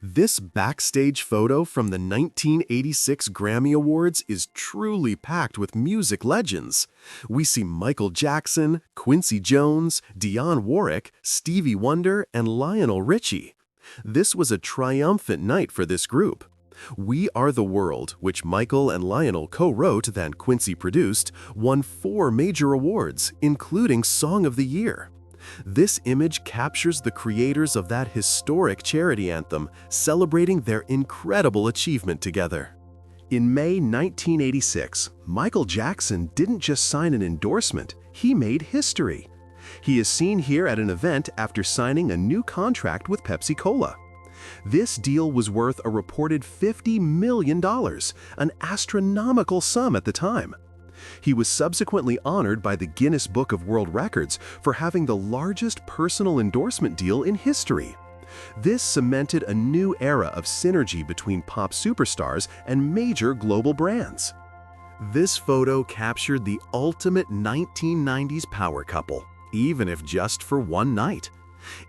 This backstage photo from the 1986 Grammy Awards is truly packed with music legends. We see Michael Jackson, Quincy Jones, Dionne Warwick, Stevie Wonder, and Lionel Richie. This was a triumphant night for this group. We Are the World, which Michael and Lionel co-wrote and Quincy produced, won 4 major awards, including Song of the Year. This image captures the creators of that historic charity anthem, celebrating their incredible achievement together. In May 1986, Michael Jackson didn't just sign an endorsement, he made history. He is seen here at an event after signing a new contract with Pepsi-Cola. This deal was worth a reported $50 million, an astronomical sum at the time. He was subsequently honored by the Guinness Book of World Records for having the largest personal endorsement deal in history. This cemented a new era of synergy between pop superstars and major global brands. This photo captured the ultimate 1990s power couple, even if just for one night.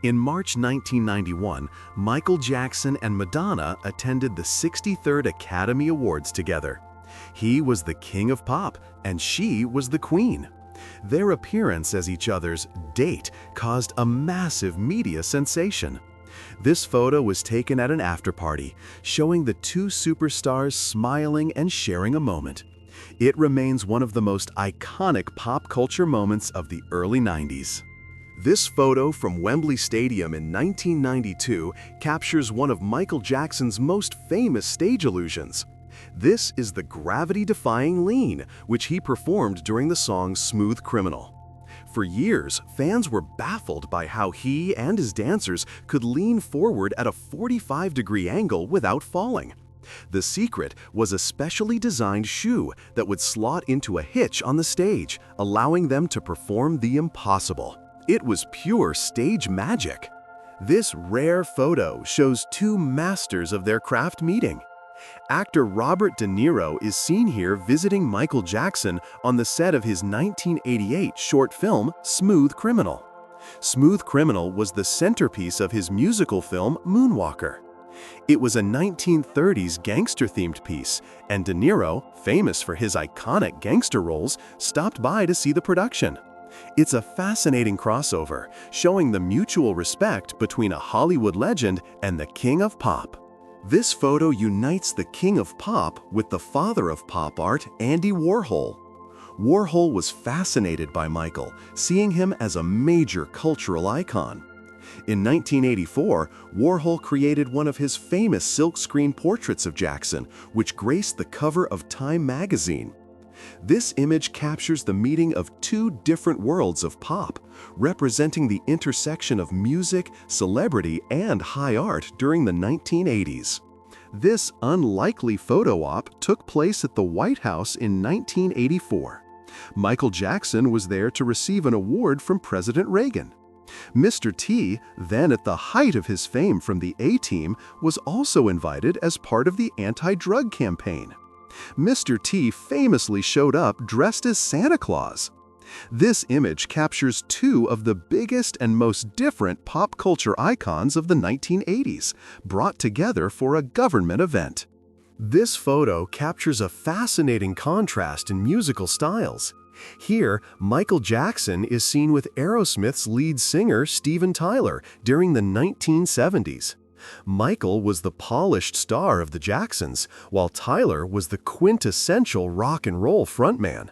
In March 1991, Michael Jackson and Madonna attended the 63rd Academy Awards together. He was the king of pop, and she was the queen. Their appearance as each other's date caused a massive media sensation. This photo was taken at an after-party, showing the two superstars smiling and sharing a moment. It remains one of the most iconic pop culture moments of the early 90s. This photo from Wembley Stadium in 1992 captures one of Michael Jackson's most famous stage illusions. This is the gravity-defying lean, which he performed during the song Smooth Criminal. For years, fans were baffled by how he and his dancers could lean forward at a 45-degree angle without falling. The secret was a specially designed shoe that would slot into a hitch on the stage, allowing them to perform the impossible. It was pure stage magic. This rare photo shows two masters of their craft meeting. Actor Robert De Niro is seen here visiting Michael Jackson on the set of his 1988 short film, Smooth Criminal. Smooth Criminal was the centerpiece of his musical film, Moonwalker. It was a 1930s gangster-themed piece, and De Niro, famous for his iconic gangster roles, stopped by to see the production. It's a fascinating crossover, showing the mutual respect between a Hollywood legend and the king of pop. This photo unites the king of pop with the father of pop art, Andy Warhol. Warhol was fascinated by Michael, seeing him as a major cultural icon. In 1984, Warhol created one of his famous silkscreen portraits of Jackson, which graced the cover of Time magazine. This image captures the meeting of two different worlds of pop, representing the intersection of music, celebrity, and high art during the 1980s. This unlikely photo op took place at the White House in 1984. Michael Jackson was there to receive an award from President Reagan. Mr. T, then at the height of his fame from the A-Team, was also invited as part of the anti-drug campaign. Mr. T famously showed up dressed as Santa Claus. This image captures two of the biggest and most different pop culture icons of the 1980s, brought together for a government event. This photo captures a fascinating contrast in musical styles. Here, Michael Jackson is seen with Aerosmith's lead singer Steven Tyler during the 1970s. Michael was the polished star of the Jacksons, while Tyler was the quintessential rock and roll frontman.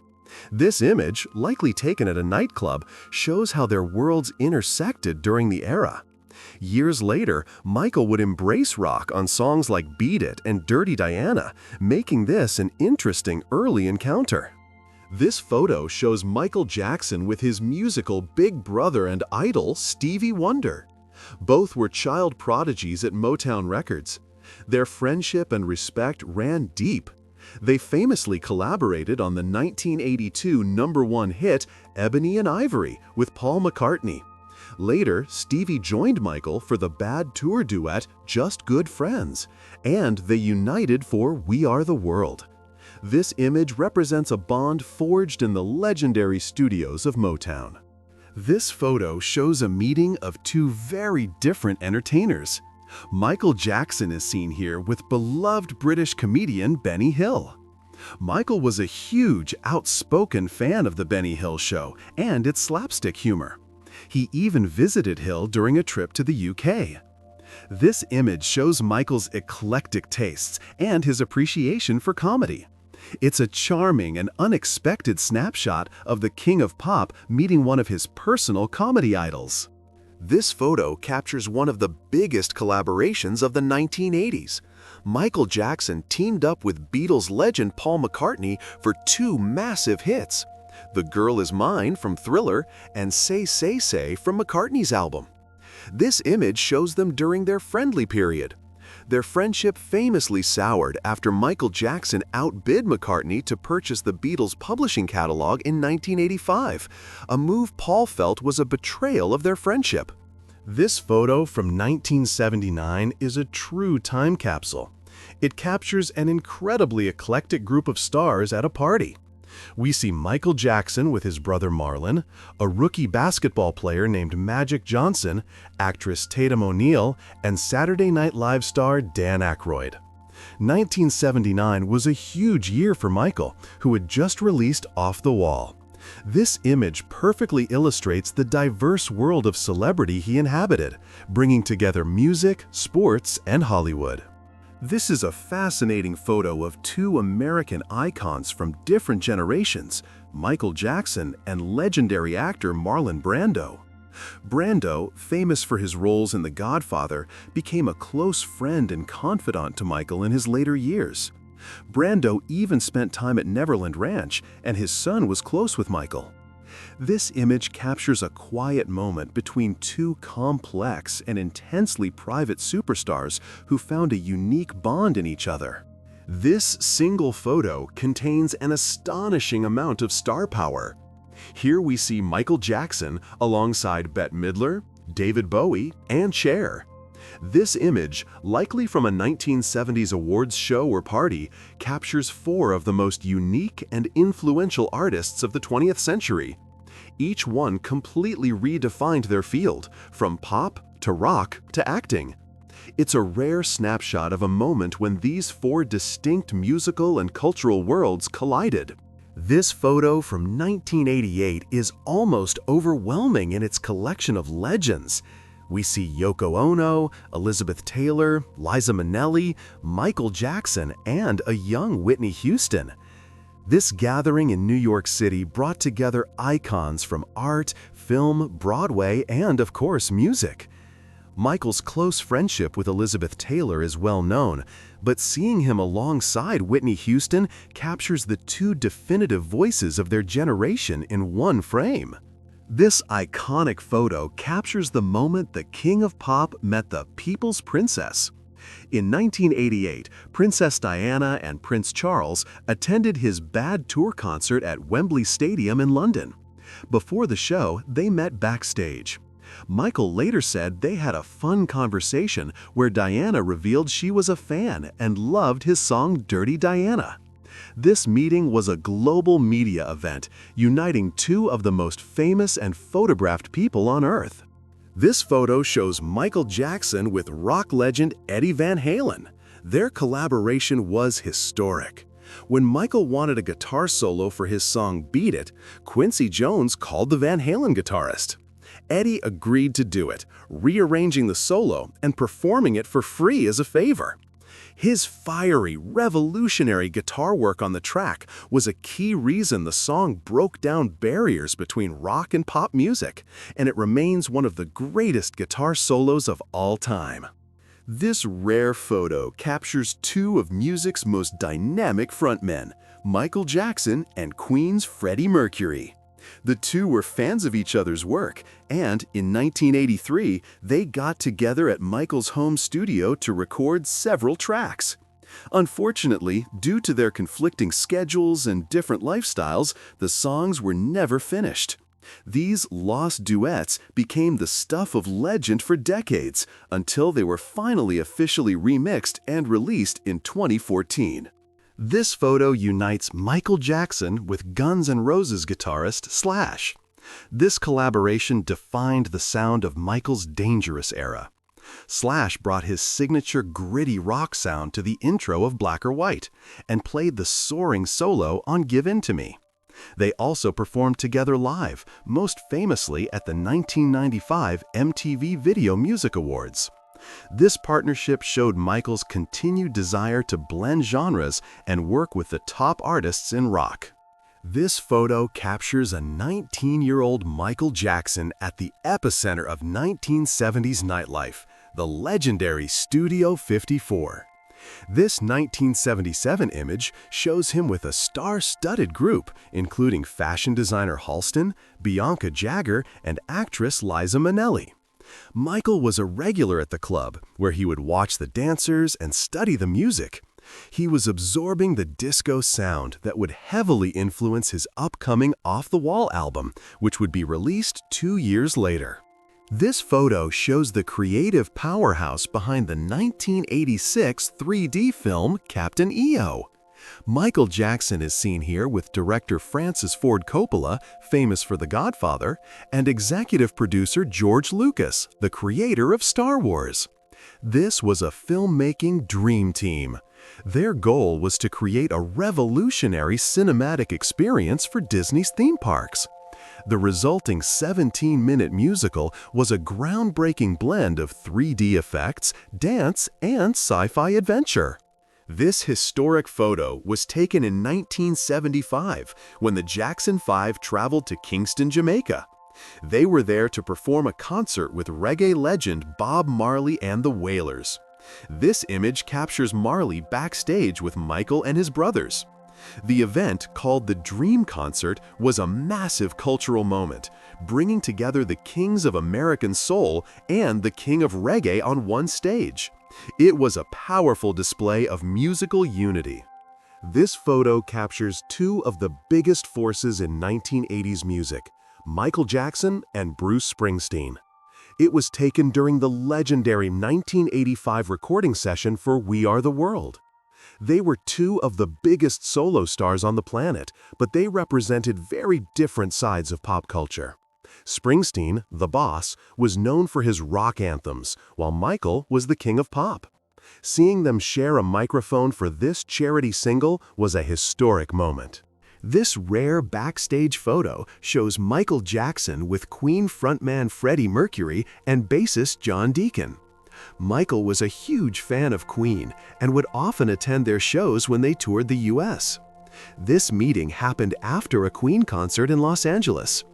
This image, likely taken at a nightclub, shows how their worlds intersected during the era. Years later, Michael would embrace rock on songs like Beat It and Dirty Diana, making this an interesting early encounter. This photo shows Michael Jackson with his musical big brother and idol, Stevie Wonder. Both were child prodigies at Motown Records. Their friendship and respect ran deep. They famously collaborated on the 1982 #1 hit Ebony and Ivory with Paul McCartney. Later, Stevie joined Michael for the Bad Tour duet Just Good Friends, and they united for We Are the World. This image represents a bond forged in the legendary studios of Motown. This photo shows a meeting of two very different entertainers. Michael Jackson is seen here with beloved British comedian Benny Hill. Michael was a huge, outspoken fan of The Benny Hill Show and its slapstick humor. He even visited Hill during a trip to the UK. This image shows Michael's eclectic tastes and his appreciation for comedy. It's a charming and unexpected snapshot of the king of pop meeting one of his personal comedy idols. This photo captures one of the biggest collaborations of the 1980s. Michael Jackson teamed up with Beatles legend Paul McCartney for two massive hits, The Girl Is Mine from Thriller and Say Say Say from McCartney's album. This image shows them during their friendly period. Their friendship famously soured after Michael Jackson outbid McCartney to purchase the Beatles' publishing catalog in 1985, a move Paul felt was a betrayal of their friendship. This photo from 1979 is a true time capsule. It captures an incredibly eclectic group of stars at a party. We see Michael Jackson with his brother Marlon, a rookie basketball player named Magic Johnson, actress Tatum O'Neal, and Saturday Night Live star Dan Aykroyd. 1979 was a huge year for Michael, who had just released Off the Wall. This image perfectly illustrates the diverse world of celebrity he inhabited, bringing together music, sports, and Hollywood. This is a fascinating photo of two American icons from different generations, Michael Jackson and legendary actor Marlon Brando. Brando, famous for his roles in The Godfather, became a close friend and confidant to Michael in his later years. Brando even spent time at Neverland Ranch, and his son was close with Michael. This image captures a quiet moment between two complex and intensely private superstars who found a unique bond in each other. This single photo contains an astonishing amount of star power. Here we see Michael Jackson alongside Bette Midler, David Bowie, and Cher. This image, likely from a 1970s awards show or party, captures four of the most unique and influential artists of the 20th century. Each one completely redefined their field, from pop to rock to acting. It's a rare snapshot of a moment when these four distinct musical and cultural worlds collided. This photo from 1988 is almost overwhelming in its collection of legends. We see Yoko Ono, Elizabeth Taylor, Liza Minnelli, Michael Jackson, and a young Whitney Houston. This gathering in New York City brought together icons from art, film, Broadway, and of course, music. Michael's close friendship with Elizabeth Taylor is well known, but seeing him alongside Whitney Houston captures the two definitive voices of their generation in one frame. This iconic photo captures the moment the King of Pop met the People's Princess. In 1988, Princess Diana and Prince Charles attended his Bad Tour concert at Wembley Stadium in London. Before the show, they met backstage. Michael later said they had a fun conversation where Diana revealed she was a fan and loved his song Dirty Diana. This meeting was a global media event, uniting two of the most famous and photographed people on Earth. This photo shows Michael Jackson with rock legend Eddie Van Halen. Their collaboration was historic. When Michael wanted a guitar solo for his song Beat It, Quincy Jones called the Van Halen guitarist. Eddie agreed to do it, rearranging the solo and performing it for free as a favor. His fiery, revolutionary guitar work on the track was a key reason the song broke down barriers between rock and pop music, and it remains one of the greatest guitar solos of all time. This rare photo captures two of music's most dynamic frontmen, Michael Jackson and Queen's Freddie Mercury. The two were fans of each other's work, and in 1983, they got together at Michael's home studio to record several tracks. Unfortunately, due to their conflicting schedules and different lifestyles, the songs were never finished. These lost duets became the stuff of legend for decades, until they were finally officially remixed and released in 2014. This photo unites Michael Jackson with Guns N' Roses guitarist Slash. This collaboration defined the sound of Michael's Dangerous era. Slash brought his signature gritty rock sound to the intro of Black or White and played the soaring solo on Give In To Me. They also performed together live, most famously at the 1995 MTV Video Music Awards. This partnership showed Michael's continued desire to blend genres and work with the top artists in rock. This photo captures a 19-year-old Michael Jackson at the epicenter of 1970s nightlife, the legendary Studio 54. This 1977 image shows him with a star-studded group, including fashion designer Halston, Bianca Jagger, and actress Liza Minnelli. Michael was a regular at the club, where he would watch the dancers and study the music. He was absorbing the disco sound that would heavily influence his upcoming Off the Wall album, which would be released 2 years later. This photo shows the creative powerhouse behind the 1986 3D film Captain EO. Michael Jackson is seen here with director Francis Ford Coppola, famous for The Godfather, and executive producer George Lucas, the creator of Star Wars. This was a filmmaking dream team. Their goal was to create a revolutionary cinematic experience for Disney's theme parks. The resulting 17-minute musical was a groundbreaking blend of 3D effects, dance, and sci-fi adventure. This historic photo was taken in 1975 when the Jackson 5 traveled to Kingston, Jamaica. They were there to perform a concert with reggae legend Bob Marley and the Wailers. This image captures Marley backstage with Michael and his brothers. The event, called the Dream Concert, was a massive cultural moment, bringing together the kings of American soul and the king of reggae on one stage. It was a powerful display of musical unity. This photo captures two of the biggest forces in 1980s music, Michael Jackson and Bruce Springsteen. It was taken during the legendary 1985 recording session for We Are the World. They were two of the biggest solo stars on the planet, but they represented very different sides of pop culture. Springsteen, the boss, was known for his rock anthems, while Michael was the king of pop. Seeing them share a microphone for this charity single was a historic moment. This rare backstage photo shows Michael Jackson with Queen frontman Freddie Mercury and bassist John Deacon. Michael was a huge fan of Queen and would often attend their shows when they toured the US. This meeting happened after a Queen concert in Los Angeles.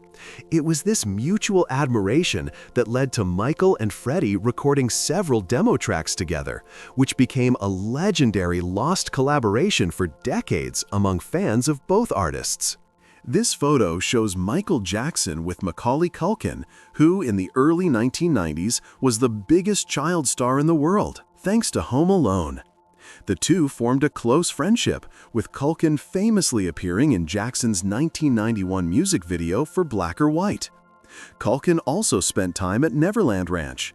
It was this mutual admiration that led to Michael and Freddie recording several demo tracks together, which became a legendary lost collaboration for decades among fans of both artists. This photo shows Michael Jackson with Macaulay Culkin, who in the early 1990s was the biggest child star in the world, thanks to Home Alone. The two formed a close friendship, with Culkin famously appearing in Jackson's 1991 music video for Black or White. Culkin also spent time at Neverland Ranch.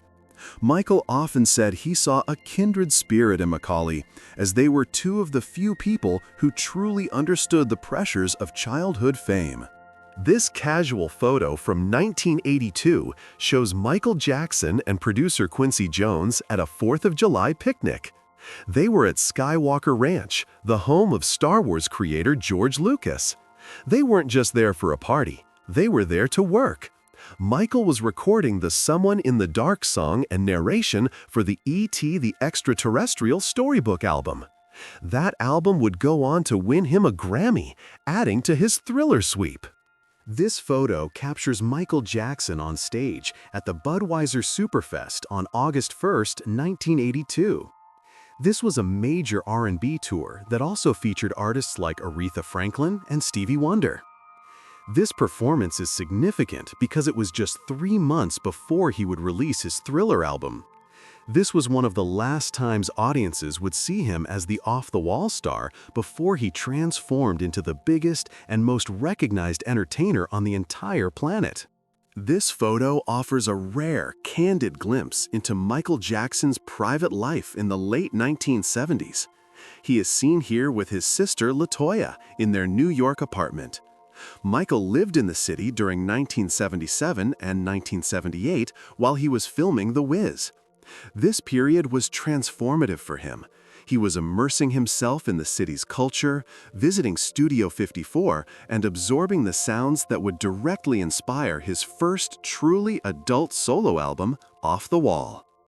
Michael often said he saw a kindred spirit in Macaulay, as they were two of the few people who truly understood the pressures of childhood fame. This casual photo from 1982 shows Michael Jackson and producer Quincy Jones at a 4th of July picnic. They were at Skywalker Ranch, the home of Star Wars creator George Lucas. They weren't just there for a party, they were there to work. Michael was recording the Someone in the Dark song and narration for the E.T. the Extraterrestrial storybook album. That album would go on to win him a Grammy, adding to his Thriller sweep. This photo captures Michael Jackson on stage at the Budweiser Superfest on August 1, 1982. This was a major R&B tour that also featured artists like Aretha Franklin and Stevie Wonder. This performance is significant because it was just 3 months before he would release his Thriller album. This was one of the last times audiences would see him as the off-the-wall star before he transformed into the biggest and most recognized entertainer on the entire planet. This photo offers a rare, candid glimpse into Michael Jackson's private life in the late 1970s. He is seen here with his sister LaToya in their New York apartment. Michael lived in the city during 1977 and 1978 while he was filming The Wiz. This period was transformative for him. He was immersing himself in the city's culture, visiting Studio 54, and absorbing the sounds that would directly inspire his first truly adult solo album, Off the Wall.